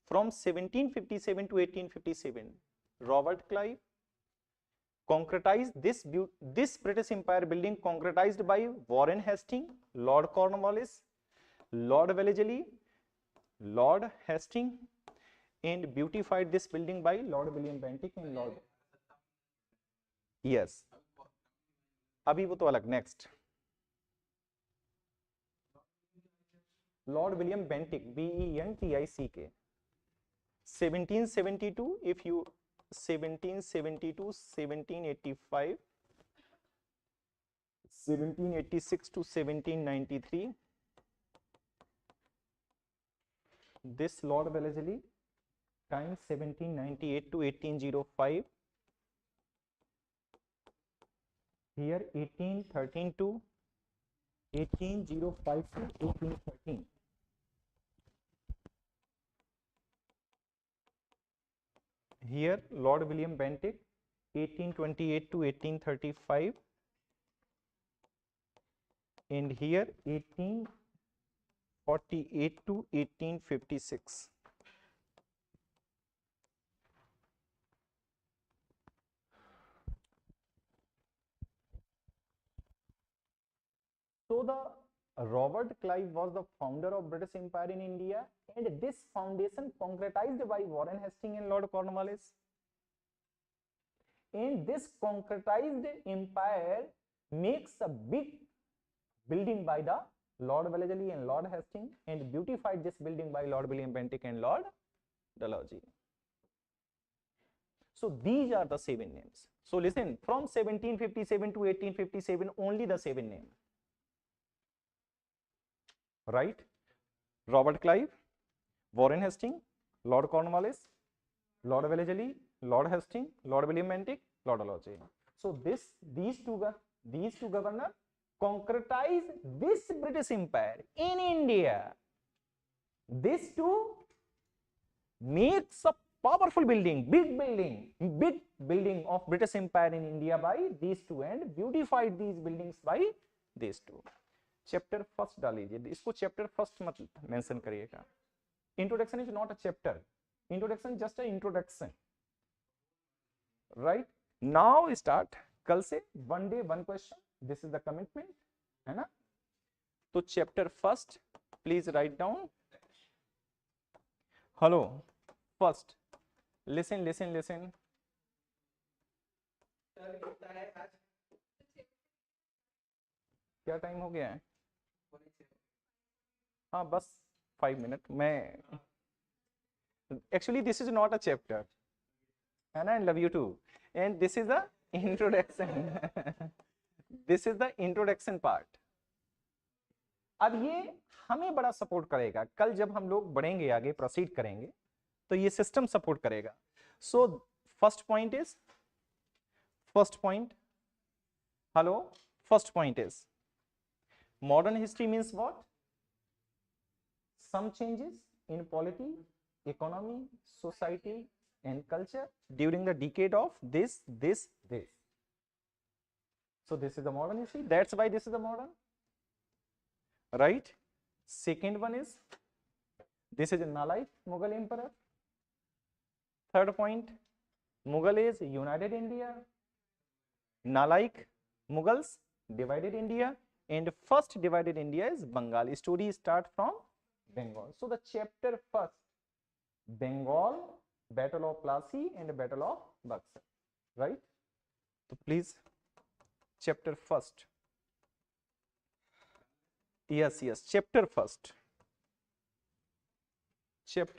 from 1757 to 1857, Robert Clive concretized this British Empire building, concretized by Warren Hastings, Lord Cornwallis, Lord Wellesley, Lord Hastings, and beautified this building by Lord William Bentinck and Lord. Yes. अभी वो तो अलग. Next. Lord William Bentinck, Bentick. 1772, if you 1772, 1785, 1786 to 1793. This Lord Wellesley, time 1798 to 1805. Here 1813 to 1805 to 1813. Here Lord William Bentinck, 1828 to 1835, and here 1848 to 1856. So the Robert Clive was the founder of British Empire in India, and this foundation concretized by Warren Hastings and Lord Cornwallis. And this concretized empire makes a big building by the Lord Wellesley and Lord Hastings, and beautified this building by Lord William Bentinck and Lord Dalhousie. So these are the 7 names. So listen, from 1757 to 1857, only the 7 names. Right? Robert Clive, Warren Hastings, Lord Cornwallis, Lord Wellesley, Lord Hastings, Lord William Bentinck, Lord Dalhousie. So these two governors concretized this British Empire in India. This two makes a powerful building, big building of British Empire in India by these two, and beautified these buildings by these two. Chapter first डाल लीजिए, इसको chapter first मत mention करिएगा. Introduction is not a chapter, introduction just a introduction. Right, now start. कल से 1 day 1 question, this is the commitment, है ना. तो chapter first please write down. Hello first, listen listen listen. क्या time हो गया है? हाँ बस 5 मिनट. मैं actually this is not a chapter, है ना. Love you to. And this is the introduction. This is the introduction part. अब ये हमें बड़ा सपोर्ट करेगा कल जब हम लोग बढ़ेंगे आगे, प्रोसीड करेंगे, तो ये सिस्टम सपोर्ट करेगा. सो first point is, hello, first point is modern history means what? Some changes in polity, economy, society and culture during the decade of this. So this is the modern history, that's why this is the modern, right? Second one is, this is a Nalai Mughal emperor. Third point, Mughal is united India, Nalaik Mughals divided India, and first divided India is Bengal. Story start from Bengal. So the chapter first, Bengal, Battle of Plassey and Battle of Buxar, right? So please, chapter first. Yes, chapter first. Chapter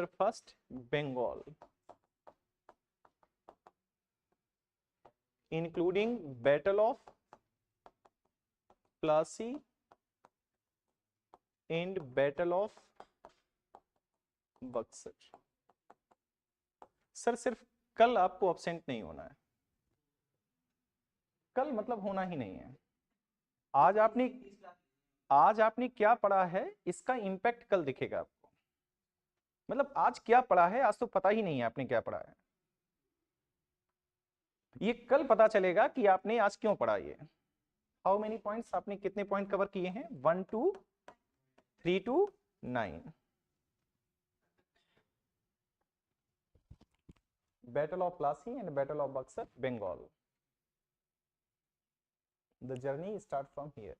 first, Bengal, including Battle of Plassey and Battle of Buxar. Sir सिर्फ कल आपको absent नहीं होना है, कल मतलब होना ही नहीं है. आज आपने क्या पढ़ा है इसका इम्पैक्ट कल दिखेगा आपको. मतलब आज क्या पढ़ा है, आज तो पता ही नहीं है आपने क्या पढ़ा है. ये कल पता चलेगा कि आपने आज क्यों पढ़ा. ये हाउ मेनी पॉइंट्स, आपने कितने पॉइंट कवर किए हैं? 1 2 3 to 9. Battle of Plassey and Battle of Buxar, Bengal. The journey starts from here.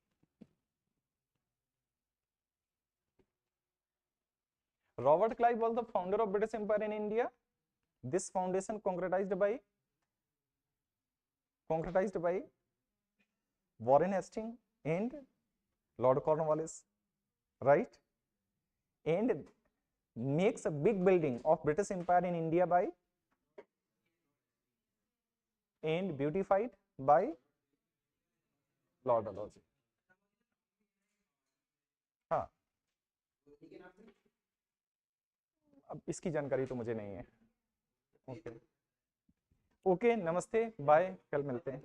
Robert Clive was the founder of British Empire in India. This foundation concretized by Warren Hastings and Lord Cornwallis, right? And makes a big building of British Empire in India by and beautified by Lord Dalhousie. हाँ, अब इसकी जानकारी तो मुझे नहीं है. Okay, नमस्ते, bye, कल मिलते हैं.